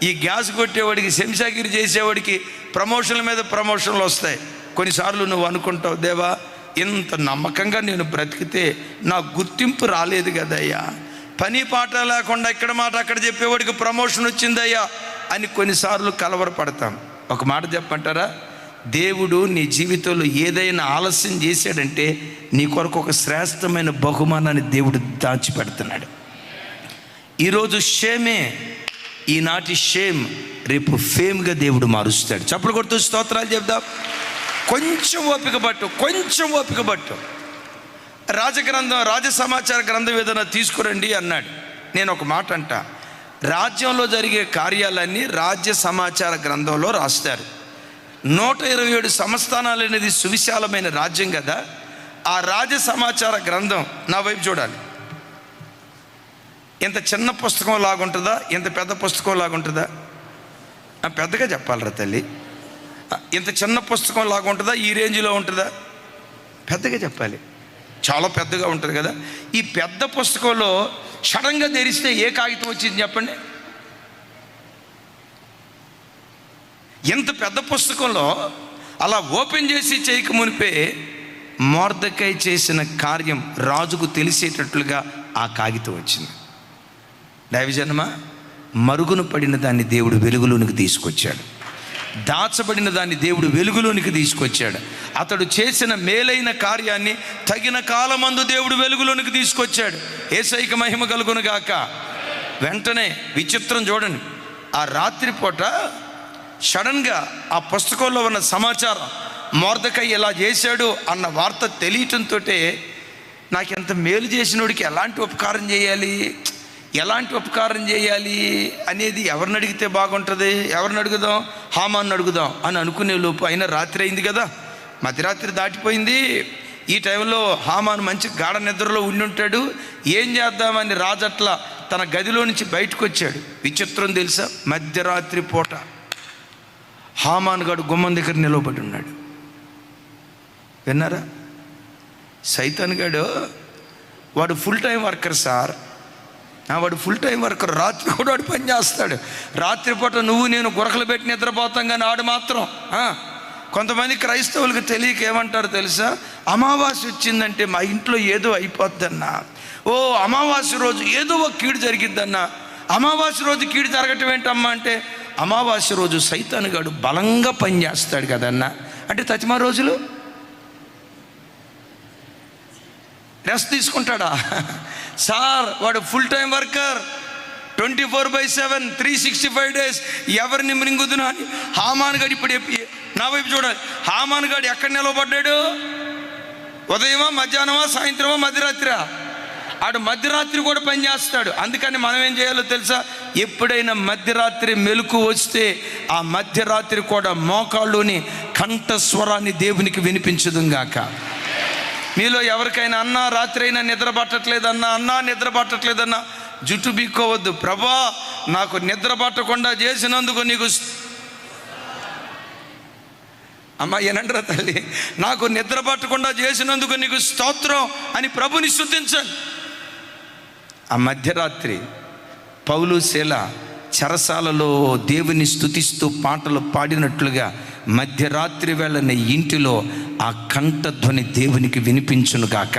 ఈ గ్యాస్ కొట్టేవాడికి, చెంచాగిరి చేసేవాడికి ప్రమోషన్ల మీద ప్రమోషన్లు వస్తాయి. కొన్నిసార్లు నువ్వు అనుకుంటావు, దేవా ఇంత నమ్మకంగా నేను బ్రతికితే నా గుర్తింపు రాలేదు కదయ్యా, పని పాట లేకుండా ఇక్కడ మాట అక్కడ చెప్పేవాడికి ప్రమోషన్ వచ్చిందయ్యా అని కొన్నిసార్లు కలవరపడతాం. ఒక మాట చెప్పంటారా? దేవుడు నీ జీవితంలో ఏదైనా ఆలస్యం చేశాడంటే నీ కొరకు ఒక శ్రేష్టమైన బహుమానాన్ని దేవుడు దాచిపెడుతున్నాడు. ఈరోజు షేమే, ఈనాటి షేమ్ రేపు ఫేమ్గా దేవుడు మారుస్తాడు. చప్పలు కొడుతూ స్తోత్రాలు చెప్దాం. కొంచెం ఓపిక పట్టు, కొంచెం ఓపిక పట్టు. రాజ సమాచార గ్రంథం ఏదైనా తీసుకురండి అన్నాడు. నేను ఒక మాట అంట, రాజ్యంలో జరిగే కార్యాలన్నీ రాజ్య సమాచార గ్రంథంలో రాస్తారు. 127 సంస్థానాలు అనేది సువిశాలమైన రాజ్యం కదా. ఆ రాజ్య సమాచార గ్రంథం నా వైపు చూడాలి. ఇంత చిన్న పుస్తకం లాగుంటుందా, ఇంత పెద్ద పుస్తకం లాగుంటుందా? పెద్దగా చెప్పాలరా తల్లి. ఇంత చిన్న పుస్తకం లాగుంటుందా, ఈ రేంజ్లో ఉంటుందా? పెద్దగా చెప్పాలి. చాలా పెద్దగా ఉంటుంది కదా. ఈ పెద్ద పుస్తకంలో సడన్గా తెరిస్తే ఏ కాగితం వచ్చింది చెప్పండి? ఎంత పెద్ద పుస్తకంలో అలా ఓపెన్ చేసి చేయక మునిపే మొర్దెకై చేసిన కార్యం రాజుకు తెలిసేటట్లుగా ఆ కాగితం వచ్చింది. దైవజనమా, మరుగున పడిన దాన్ని దేవుడు వెలుగులోనికి తీసుకొచ్చాడు. దాచబడిన దాన్ని దేవుడు వెలుగులోనికి తీసుకొచ్చాడు. అతడు చేసిన మేలైన కార్యాన్ని తగిన కాలమందు దేవుడు వెలుగులోనికి తీసుకొచ్చాడు. యేసయ్యకి మహిమ కలుగును గాక. వెంటనే విచిత్రం చూడండి, ఆ రాత్రిపూట సడన్గా ఆ పుస్తకంలో ఉన్న సమాచారం, మొర్దెకై ఇలా చేశాడు అన్న వార్త తెలియటంతో నాకు ఎంత మేలు చేసినోడికి ఎలాంటి ఉపకారం చేయాలి అనేది ఎవరిని అడిగితే బాగుంటుంది, ఎవరిని అడుగుదాం, హామాన్ని అడుగుదాం అని అనుకునే లోపు అయినా రాత్రి అయింది కదా, మధ్యరాత్రి దాటిపోయింది. ఈ టైంలో హామాను మంచి గాఢ నిద్రలో ఉండి ఉంటాడు. ఏం చేద్దామని రాజట్ల తన గదిలో నుంచి బయటకు వచ్చాడు. విచిత్రం తెలుసా, మధ్యరాత్రి పూట హామాను గాడు గుమ్మం దగ్గర నిలవబడి ఉన్నాడు. విన్నారా? సైతాన్ గాడు వాడు ఫుల్ టైం వర్కర్ సార్. వాడు ఫుల్ టైం వర్కర్. రాత్రి కూడా వాడు పని చేస్తాడు. రాత్రిపూట నువ్వు నేను గురకలు పెట్టి నిద్రపోతాం, కానీ ఆడు మాత్రం కొంతమంది క్రైస్తవులకు తెలియక ఏమంటారు తెలుసా? అమావాస్య వచ్చిందంటే మా ఇంట్లో ఏదో అయిపోద్దన్నా, అమావాస్య రోజు ఏదో ఒక కీడు జరిగిద్దన్నా. అమావాస్య రోజు కీడు జరగటం ఏంటమ్మా అంటే, అమావాస్య రోజు సైతాను గాడు బలంగా పని చేస్తాడు కదన్నా. అంటే తతిమా రోజులు రెస్ట్ తీసుకుంటాడా సార్? వాడు ఫుల్ టైం వర్కర్, 24/7 365 days. ఎవరిని మృంగుదునా అని హామాను గాడు ఇప్పుడు నా వైపు చూడాలి. హామాను గాడు ఎక్కడ నిలవబడ్డాడు? ఉదయమా, మధ్యాహ్నమా, సాయంత్రమా, మధ్యరాత్రా? ఆడు మధ్యరాత్రి కూడా పని చేస్తాడు. అందుకని మనం ఏం చేయాలో తెలుసా? ఎప్పుడైనా మధ్యరాత్రి మెలకు వస్తే ఆ మధ్యరాత్రి కూడా మోకాళ్ళుని కంఠస్వరాన్ని దేవునికి వినిపించదుగాక. మీలో ఎవరికైనా అన్నా రాత్రి అయినా నిద్ర పట్టట్లేదన్నా జుట్టు బీక్కోవద్దు. ప్రభా, నాకు నిద్ర పట్టకుండా చేసినందుకు నీకు అమ్మా ఏనంటారా తల్లి, నాకు నిద్ర పట్టకుండా చేసినందుకు నీకు స్తోత్రం అని ప్రభుని స్తుతించండి. ఆ మధ్యరాత్రి పౌలు శీల చెరసాలలో దేవుని స్తుతిస్తూ పాటలు పాడినట్లుగా మధ్యరాత్రి వేళన ఇంటిలో ఆ కంఠధ్వని దేవునికి వినిపించునుగాక.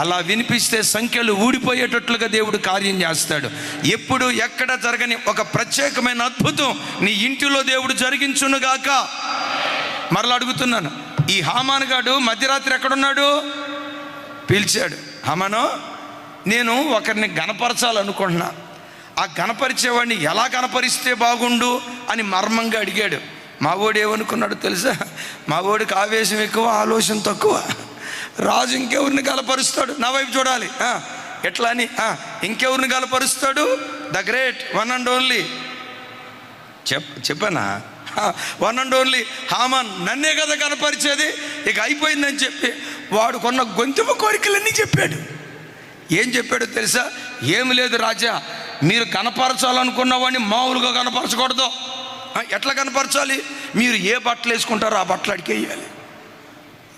అలా వినిపిస్తే సంఖ్యలు ఊడిపోయేటట్లుగా దేవుడు కార్యం చేస్తాడు. ఎప్పుడు ఎక్కడ జరగని ఒక ప్రత్యేకమైన అద్భుతం నీ ఇంటిలో దేవుడు జరిగించునుగాక. మరలా అడుగుతున్నాను, ఈ హామాను గాడు మధ్యరాత్రి ఎక్కడున్నాడు? పిలిచాడు. హామాను, నేను ఒకరిని గణపరచాలనుకుంటున్నా, ఆ గణపరిచేవాడిని ఎలా గణపరిస్తే బాగుండు అని మర్మంగా అడిగాడు. మావోడు ఏమనుకున్నాడు తెలుసా? మావోడికి ఆవేశం ఎక్కువ, ఆలోచన తక్కువ. రాజు ఇంకెవరిని గలపరుస్తాడు? నా వైపు చూడాలి. ఎట్లా అని ఇంకెవరిని గలపరుస్తాడు? The great one and only. చెప్పానా? One and only Haman. నన్నే కదా కనపరిచేది, ఇక అయిపోయిందని చెప్పి వాడు కొన్న గొంతుమ కోరికలన్నీ చెప్పాడు. ఏం చెప్పాడో తెలుసా? ఏమి లేదు రాజా, మీరు కనపరచాలనుకున్న వాడిని మామూలుగా కనపరచకూడదు. ఎట్లా కనపరచాలి? మీరు ఏ బట్టలు వేసుకుంటారో ఆ బట్టలు అడిగేయాలి.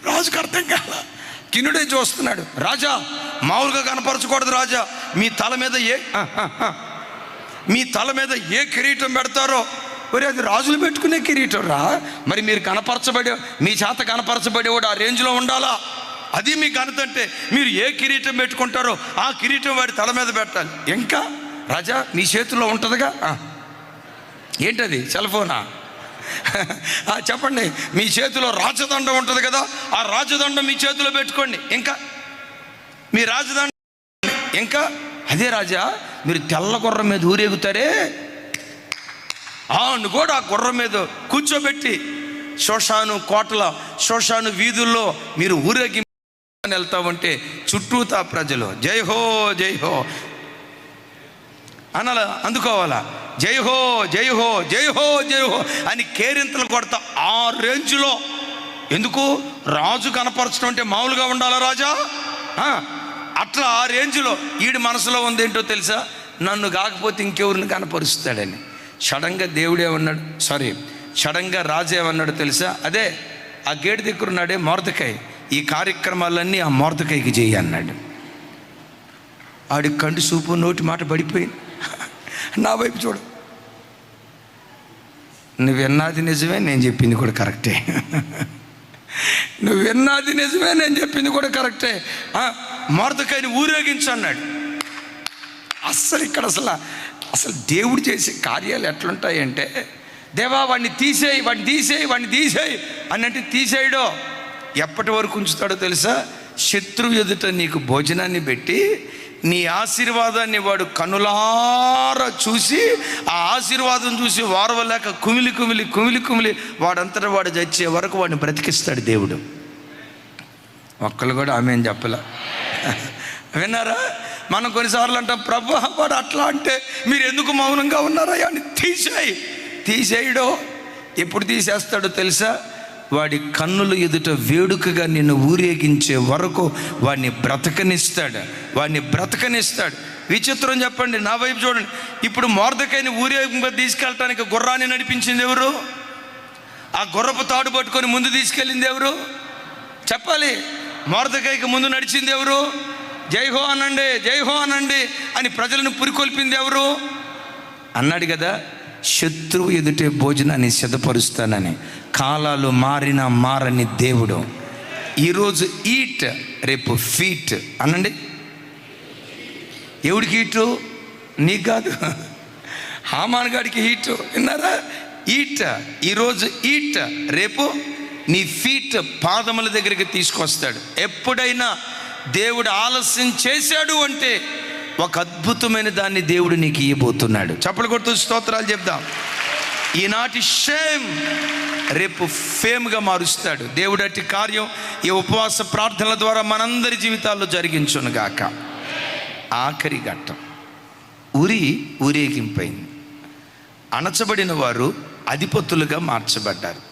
రాజుకు అర్థం కాల, కిన్నుడే చూస్తున్నాడు. రాజా, మామూలుగా కనపరచకూడదు రాజా. మీ తల మీద ఏ కిరీటం పెడతారో, మరి అది రాజులు పెట్టుకునే కిరీటం రా. మరి మీరు మీ చేత కనపరచబడేవాడు ఆ రేంజ్లో ఉండాలా. అది మీ ఘనత అంటే మీరు ఏ కిరీటం పెట్టుకుంటారో ఆ కిరీటం వాడి తల మీద పెట్టాలి. ఇంకా రాజా, మీ చేతిలో ఉంటుందిగా, ఏంటది? సెల్ ఫోనా? చెప్పండి. మీ చేతిలో రాజదండం ఉంటుంది కదా, ఆ రాజదండం మీ చేతిలో పెట్టుకోండి. ఇంకా మీ రాజదండం ఇంకా అదే రాజా, మీరు తెల్ల గుర్రం మీద ఊరేగుతారే, కూడా ఆ గుర్రం మీద కూర్చోబెట్టి శోషాను కోటల, శోషాను వీధుల్లో మీరు ఊరేగి వెళ్తా ఉంటే చుట్టూతా ప్రజలు జై హో జై హో అనాల అందుకోవాలా, జై హో జై హో జై హో జై హో అని కేరింతలు కొడతా ఆ రేంజ్లో. ఎందుకు? రాజు కనపరచడం అంటే మామూలుగా ఉండాలా రాజా? అట్లా ఆ రేంజ్లో ఈడి మనసులో ఉందేంటో తెలుసా? నన్ను కాకపోతే ఇంకెవరిని కనపరుస్తాడని. సడన్గా దేవుడు ఏమన్నాడు, సడన్గా రాజు ఏమన్నాడు తెలుసా? అదే ఆ గేటు దగ్గర ఉన్నాడే మొర్దెకై, ఈ కార్యక్రమాలన్నీ ఆ మొర్దెకైకి చెయ్యి అన్నాడు. ఆడి కంటి చూపు నోటి మాట పడిపోయింది. నా వైపు చూడు, నువ్వు విన్నది నిజమే, నేను చెప్పింది కూడా కరెక్టే. నువ్వు విన్నది నిజమే, నేను చెప్పింది కూడా కరెక్టే. మొర్దెకైని ఊరేగించు అన్నాడు. ఇక్కడ అసలు దేవుడు చేసే కార్యాలు ఎట్లుంటాయంటే, దేవా వాడిని తీసేయి అని అంటే తీసేయడో. ఎప్పటి వరకు ఉంచుతాడో తెలుసా? శత్రువు ఎదుట నీకు భోజనాన్ని పెట్టి నీ ఆశీర్వాదాన్ని వాడు కనులారా చూసి, ఆ ఆశీర్వాదం చూసి వారవలేక కుమిలి వాడంతటా వాడు చచ్చే వరకు వాడిని బ్రతికిస్తాడు దేవుడు. ఒక్కళ్ళు కూడా ఆమె చెప్పలా. విన్నారా? మనం కొన్నిసార్లు అంటాం, ప్రభు వాడు అట్లా అంటే మీరు ఎందుకు మౌనంగా ఉన్నారా అని. తీసేయడో. ఎప్పుడు తీసేస్తాడో తెలుసా? వాడి కన్నుల ఎదుట వేడుకగా నిన్ను ఊరేగించే వరకు వాడిని బ్రతకనిస్తాడు. విచిత్రం చెప్పండి, నా వైపు చూడండి. ఇప్పుడు మొర్దెకైని ఊరేగింపు తీసుకెళ్ళటానికి గుర్రాన్ని నడిపించింది ఎవరు? ఆ గుర్రపు తాడు పట్టుకొని ముందు తీసుకెళ్ళింది ఎవరు? చెప్పాలి. మొర్దెకైకి ముందు నడిచింది ఎవరు? జై హో అనండి అని ప్రజలను పురికొల్పింది ఎవరు? అన్నాడు కదా, శత్రువు ఎదుటే భోజనాన్ని సిద్ధపరుస్తానని. కాలాలు మారని దేవుడు. ఈరోజు ఈట్, రేపు ఫీట్ అనండి. ఎవడికి హీటు? నీకు కాదు, హామాన్ గాడికి హీటు. విన్నారా? ఈట్, ఈరోజు ఈట్, రేపు నీ ఫీట్ పాదముల దగ్గరికి తీసుకొస్తాడు. ఎప్పుడైనా దేవుడు ఆలస్యం చేశాడు అంటే ఒక అద్భుతమైన దాన్ని దేవుడు నీకు ఇవ్వబోతున్నాడు. చప్పలు కొడుతూ స్తోత్రాలు చెప్దాం. ఈనాటి షేమ్ రేపు ఫేమ్గా మారుస్తాడు దేవుడు. అట్టి కార్యం ఈ ఉపవాస ప్రార్థనల ద్వారా మనందరి జీవితాల్లో జరిగించును గాక. ఆఖరి ఘట్టం, ఊరేగింపైంది. అణచబడిన వారు అధిపతులుగా మార్చబడ్డారు.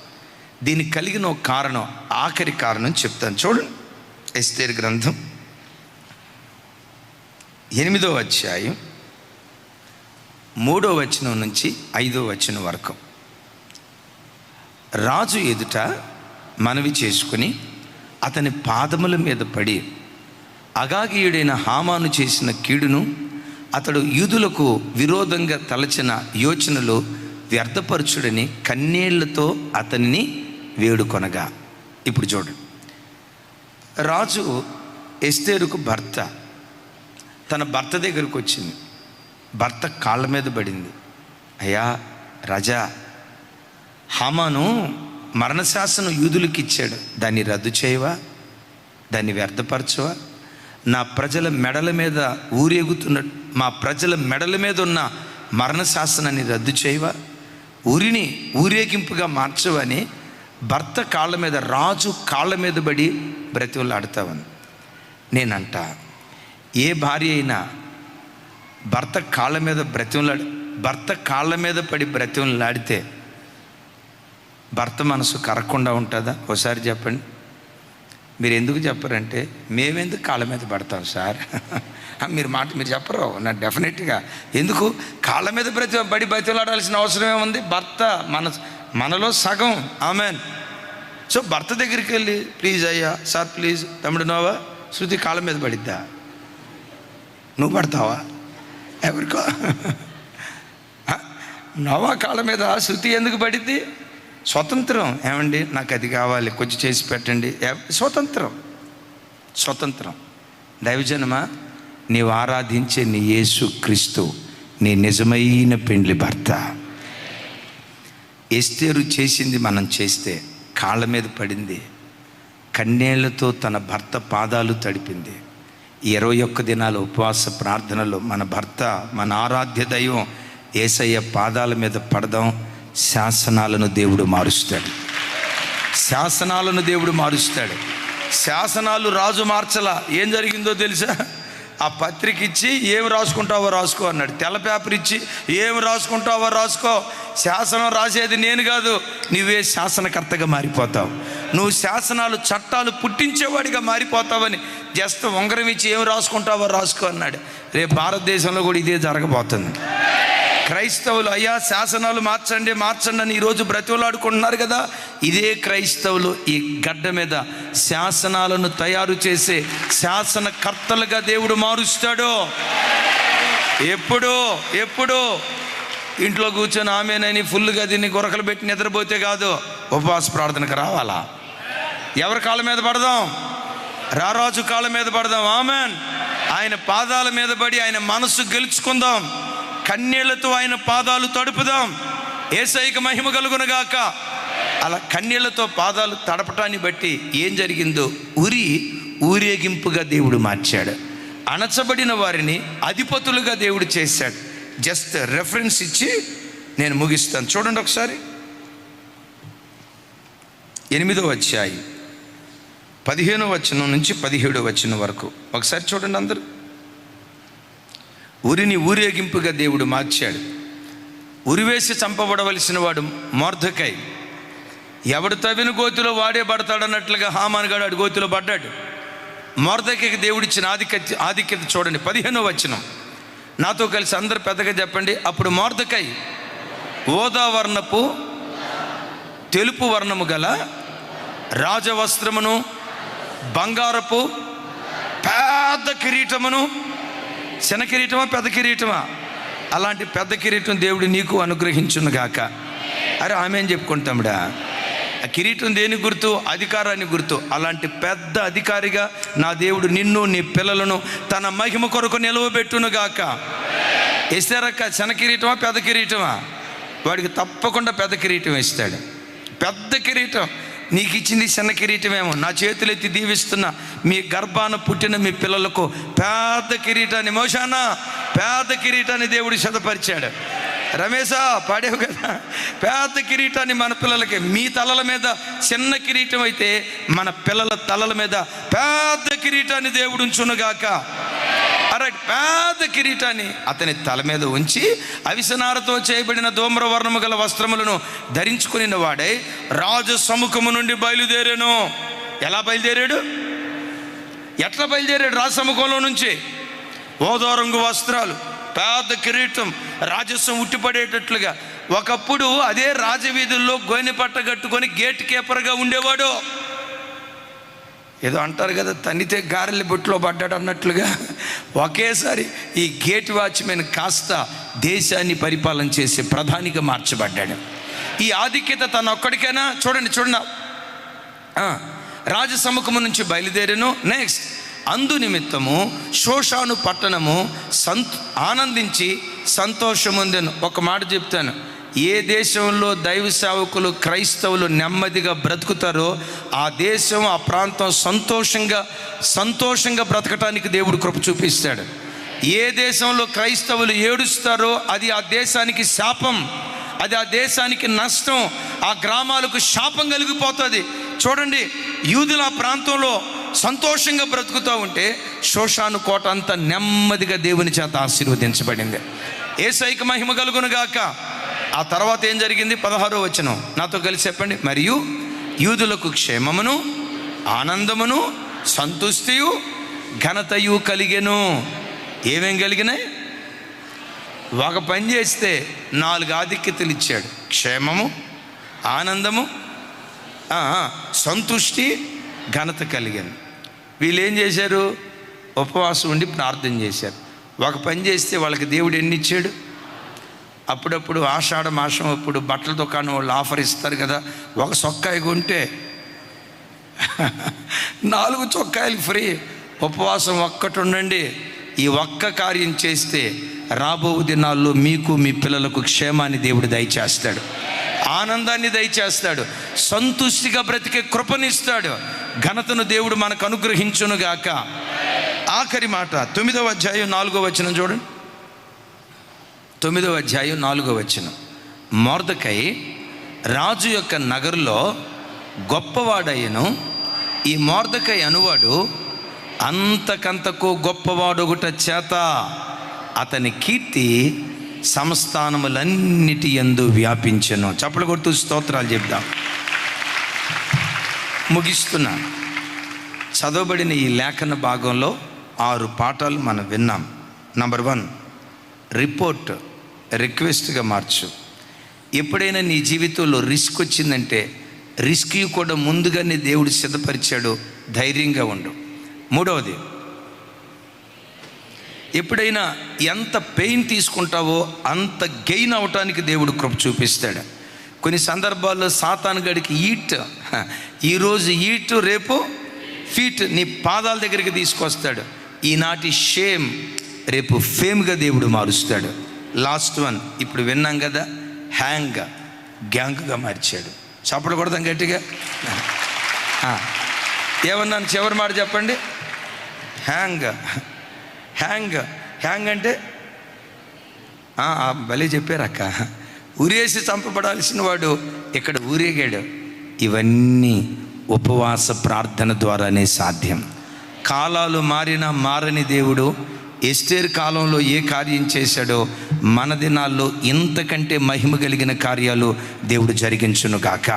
దీనికి కలిగిన ఒక కారణం, ఆఖరి కారణం చెప్తాను చూడండి. ఎస్తేరు గ్రంథం 8వ అధ్యాయం 3వ వచనం నుంచి 5వ వచనం వరకు. రాజు ఎదుట మనవి చేసుకుని అతని పాదముల మీద పడి, అగాగీయుడైన హామాను చేసిన కీడును, అతడు యూదులకు విరోధంగా తలచిన యోచనలు వ్యర్థపరచుడని కన్నీళ్లతో అతన్ని వేడుకొనగా. ఇప్పుడు చూడండి, రాజు ఎస్తేరుకు భర్త, తన భర్త దగ్గరకు వచ్చింది. భర్త కాళ్ళ మీద పడింది. అయ్యా రాజా, హామాను మరణశాసనం యూదులకు ఇచ్చాడు, దాన్ని రద్దు చేయవా? దాన్ని వ్యర్థపరచవా? నా ప్రజల మెడల మీద మా ప్రజల మెడల మీద ఉన్న మరణశాసనాన్ని రద్దు చేయవా? ఊరేగింపుగా మార్చవని భర్త కాళ్ళ మీద, రాజు కాళ్ళ మీద పడి బ్రతిమలాడతావని. నేనంట, ఏ భార్య అయినా భర్త కాళ్ళ మీద పడి బ్రతిమలాడితే భర్త మనసు కరగకుండా ఉంటుందా? ఒకసారి చెప్పండి. మీరు ఎందుకు చెప్పరంటే, మేమెందుకు కాళ్ళ మీద పడతాం సార్? మీరు చెప్పరు. నా డెఫినెట్గా ఎందుకు కాళ్ళ మీద పడి బ్రతిమలాడాల్సిన అవసరం ఏముంది? భర్త మనలో సగం. ఆమెన్. సో భర్త దగ్గరికి వెళ్ళి, ప్లీజ్ అయ్యా, సార్ ప్లీజ్, తమ్ముడు నోవా, శృతి కాళ్ళ మీద పడిద్దా? నువ్వు పడతావా? ఎవరికో నోవా కాళ్ళ మీద శృతి ఎందుకు పడిద్ది? స్వతంత్రం. ఏమండి, నాకు అది కావాలి, కొంచెం చేసి పెట్టండి. స్వతంత్రం. దైవజనమా, నీవు ఆరాధించే నీ యేసు క్రీస్తు నీ నిజమైన పెండ్లి భర్త. ఎస్తేరు చేసింది మనం చేస్తే, కాళ్ళ మీద పడింది, కన్నీళ్లతో తన భర్త పాదాలు తడిపింది. 21 దినాల ఉపవాస ప్రార్థనలో మన భర్త, మన ఆరాధ్య దైవం యేసయ్య పాదాల మీద పడదాం. శాసనాలను దేవుడు మారుస్తాడు. శాసనాలు రాజు మార్చలా. ఏం జరిగిందో తెలుసా? ఆ పత్రిక ఇచ్చి ఏం రాసుకుంటావో రాసుకో అన్నాడు. తెల్ల పేపర్ ఇచ్చి ఏం రాసుకుంటావో రాసుకో, శాసనం రాసేది నేను కాదు, నువ్వే శాసనకర్తగా మారిపోతావు, నువ్వు శాసనాలు చట్టాలు పుట్టించేవాడిగా మారిపోతావని జస్ట్ ఉంగరం ఇచ్చి ఏం రాసుకుంటావో రాసుకో అన్నాడు. రేపు భారతదేశంలో కూడా ఇదే జరగబోతుంది. క్రైస్తవులు అయ్యా శాసనాలు మార్చండి మార్చండి అని ఈరోజు బ్రతిమలాడుకుంటున్నారు కదా. ఇదే క్రైస్తవులు ఈ గడ్డ మీద శాసనాలను తయారు చేసే శాసనకర్తలుగా దేవుడు మారుస్తాడు. ఎప్పుడు ఇంట్లో కూర్చొని ఆమెనని ఫుల్గా దీన్ని గొరకలు పెట్టి నిద్రపోతే కాదు, ఉపవాస ప్రార్థనకు రావాలా. ఎవరి కాళ్ళ మీద పడదాం? రారాజు కాళ్ళ మీద పడదాం. ఆమెన్. ఆయన పాదాల మీద పడి ఆయన మనసు గెలుచుకుందాం. కన్నీళ్లతో ఆయన పాదాలు తడుపుదాం. యేసయ్యకు మహిమ కలుగునుగాక. అలా కన్నీళ్లతో పాదాలు తడపటాన్ని బట్టి ఏం జరిగిందో ఊరేగింపుగా దేవుడు మార్చాడు. అణచబడిన వారిని అధిపతులుగా దేవుడు చేశాడు. జస్ట్ రెఫరెన్స్ ఇచ్చి నేను ముగిస్తాను. చూడండి ఒకసారి 8వ అధ్యాయం 15వ వచనం నుంచి 17వ వచనం వరకు ఒకసారి చూడండి అందరూ. ఉరిని ఊరేగింపుగా దేవుడు మార్చాడు. ఉరివేసి చంపబడవలసిన వాడు మొర్దెకై. ఎవడు తవ్విన గోతిలో వాడే పడతాడన్నట్లుగా హామాన్ గాడు గోతిలో పడ్డాడు. మొర్దెకైకి దేవుడిచ్చిన ఆధిక్యత చూడండి. 15వ వచనం నాతో కలిసి అందరు పెద్దగా చెప్పండి. అప్పుడు మొర్దెకై ఓదావర్ణపు తెలుపు వర్ణము గల రాజవస్త్రమును బంగారపు పెద్ద కిరీటమును, చిన్న కిరీటమా పెద్ద కిరీటమా, అలాంటి పెద్ద కిరీటం దేవుడు నీకు అనుగ్రహించును గాక. అరే ఆమె అని చెప్పుకుంటాముడా. ఆ కిరీటం దేని గుర్తు? అధికారాన్ని గుర్తు. అలాంటి పెద్ద అధికారిగా నా దేవుడు నిన్ను నీ పిల్లలను తన మహిమ కొరకు నిలవబెట్టును గాక. ఇస్తారక్క చిన్న కిరీటమా పెద్ద కిరీటమా? వాడికి తప్పకుండా పెద్ద కిరీటం ఇస్తాడు. పెద్ద కిరీటం నీకు ఇచ్చింది చిన్న కిరీటమేమో. నా చేతులు ఎత్తి దీవిస్తున్నా, మీ గర్భాన పుట్టిన మీ పిల్లలకు పెద్ద కిరీటాన్ని, మోషానా పెద్ద కిరీటాన్ని దేవుడు సిద్ధపరిచాడు. రమేశా పాడేవు కదా, పెద్ద కిరీటాన్ని మన పిల్లలకి. మీ తలల మీద చిన్న కిరీటం అయితే మన పిల్లల తలల మీద పెద్ద కిరీటాన్ని దేవుడు ఉంచునుగాక. అరే పెద్ద కిరీటాన్ని అతని తల మీద ఉంచి అవిసనారతో చేయబడిన ధూమ్ర వర్ణము గల వస్త్రములను ధరించుకుని వాడై రాజు సముఖము నుండి బయలుదేరాను. ఎలా బయలుదేరాడు? ఎట్లా బయలుదేరాడు? రాజు సముఖంలో నుంచి ఓదోరంగు వస్త్రాలు, పెద్ద కిరీటం, రాజస్వం ఉట్టిపడేటట్లుగా. ఒకప్పుడు అదే రాజవీధుల్లో గోనె పట్ట కట్టుకొని గేట్ కీపర్గా ఉండేవాడు. ఏదో అంటారు కదా, తన్నితే గారెల్లి బొట్టులో పడ్డాడు అన్నట్లుగా ఒకేసారి ఈ గేట్ వాచ్మెన్ కాస్త దేశాన్ని పరిపాలన చేసే ప్రధానిగా మార్చబడ్డాడు. ఈ ఆధిక్యత తన ఒక్కడికైనా చూడండి. రాజసముఖము నుంచి బయలుదేరాను. నెక్స్ట్ అందు నిమిత్తము షోషాను పట్టణము ఆనందించి సంతోషముందెను. ఒక మాట చెప్తాను, ఏ దేశంలో దైవ సేవకులు క్రైస్తవులు నెమ్మదిగా బ్రతుకుతారో ఆ దేశం ఆ ప్రాంతం సంతోషంగా బ్రతకటానికి దేవుడు కృప చూపిస్తాడు. ఏ దేశంలో క్రైస్తవులు ఏడుస్తారో అది ఆ దేశానికి శాపం, అది ఆ దేశానికి నష్టం, ఆ గ్రామాలకు శాపం కలిగిపోతుంది. చూడండి, యూదుల ప్రాంతంలో సంతోషంగా బ్రతుకుతూ ఉంటే షోషాను కోట అంతా నెమ్మదిగా దేవుని చేత ఆశీర్వదించబడింది. యేసయ్యకు మహిమ కలుగును గాక. ఆ తర్వాత ఏం జరిగింది? 16వ వచనం నాతో కలిసి చెప్పండి. మరియు యూదులకు క్షేమమును ఆనందమును సంతుష్టియు ఘనతయు కలిగెను. ఏమేం కలిగినాయి? ఒక పని చేస్తే 4 ఆధిక్యతలు ఇచ్చాడు. క్షేమము, ఆనందము, సంతుష్టి, ఘనత కలిగాను. వీళ్ళు ఏం చేశారు? ఉపవాసం ఉండి ప్రార్థన చేశారు. ఒక పని చేస్తే వాళ్ళకి దేవుడు ఎన్ని ఇచ్చాడు? అప్పుడప్పుడు ఆషాఢ మాసం అప్పుడు బట్టల దుకాణం వాళ్ళు ఆఫర్ ఇస్తారు కదా, ఒక చొక్కాయి కొంటే 4 చొక్కాయలు ఫ్రీ. ఉపవాసం ఒక్కటి ఉండండి. ఈ ఒక్క కార్యం చేస్తే రాబో దినాల్లో మీకు మీ పిల్లలకు క్షేమాన్ని దేవుడు దయచేస్తాడు, ఆనందాన్ని దయచేస్తాడు, సంతుష్టిగా బ్రతికే కృపనిస్తాడు, ఘనతను దేవుడు మనకు అనుగ్రహించునుగాక. ఆఖరి మాట 9వ అధ్యాయం 4వ వచనం చూడండి. 9వ అధ్యాయం 4వ వచనం. మొర్దెకై రాజు యొక్క నగరులో గొప్పవాడయ్యను, ఈ మొర్దెకై అనువాడు అంతకంతకు గొప్పవాడొకట చేత అతని కీర్తి సంస్థానములన్నిటి యందు వ్యాపించెను. చప్పలు కొడుతూ స్తోత్రాలు చెప్దాం. ముగిస్తున్నా. చదవబడిన ఈ లేఖన భాగంలో 6 పాఠాలు మనం విన్నాం. నంబర్ 1, రిపోర్ట్ రిక్వెస్ట్గా మార్చు. ఎప్పుడైనా నీ జీవితంలో రిస్క్ వచ్చిందంటే రిస్క్ కూడా ముందుగానే దేవుడు సిద్ధపరిచాడు, ధైర్యంగా ఉండు. 3వది, ఎప్పుడైనా ఎంత పెయిన్ తీసుకుంటావో అంత గెయిన్ అవటానికి దేవుడు కృప చూపిస్తాడు. కొన్ని సందర్భాల్లో సాతాను గడికి ఈరోజు ఈట్ రేపు ఫీట్ నీ పాదాల దగ్గరికి తీసుకొస్తాడు. ఈనాటి షేమ్ రేపు ఫేమ్గా దేవుడు మారుస్తాడు. లాస్ట్ 1 ఇప్పుడు విన్నాం కదా, గ్యాంగ్గా మార్చాడు. చప్పలు కొడదాం గట్టిగా. ఏమన్నాను చివరి మాట చెప్పండి. హ్యాంగ్ అంటే భలే చెప్పారు అక్క. ఊరేసి చంపబడాల్సిన వాడు ఇక్కడ ఊరేగాడు. ఇవన్నీ ఉపవాస ప్రార్థన ద్వారానే సాధ్యం. కాలాలు మారినా మారని దేవుడు ఎస్తేరు కాలంలో ఏ కార్యం చేశాడో మన దినాల్లో ఇంతకంటే మహిమ కలిగిన కార్యాలు దేవుడు జరిగించును గాక.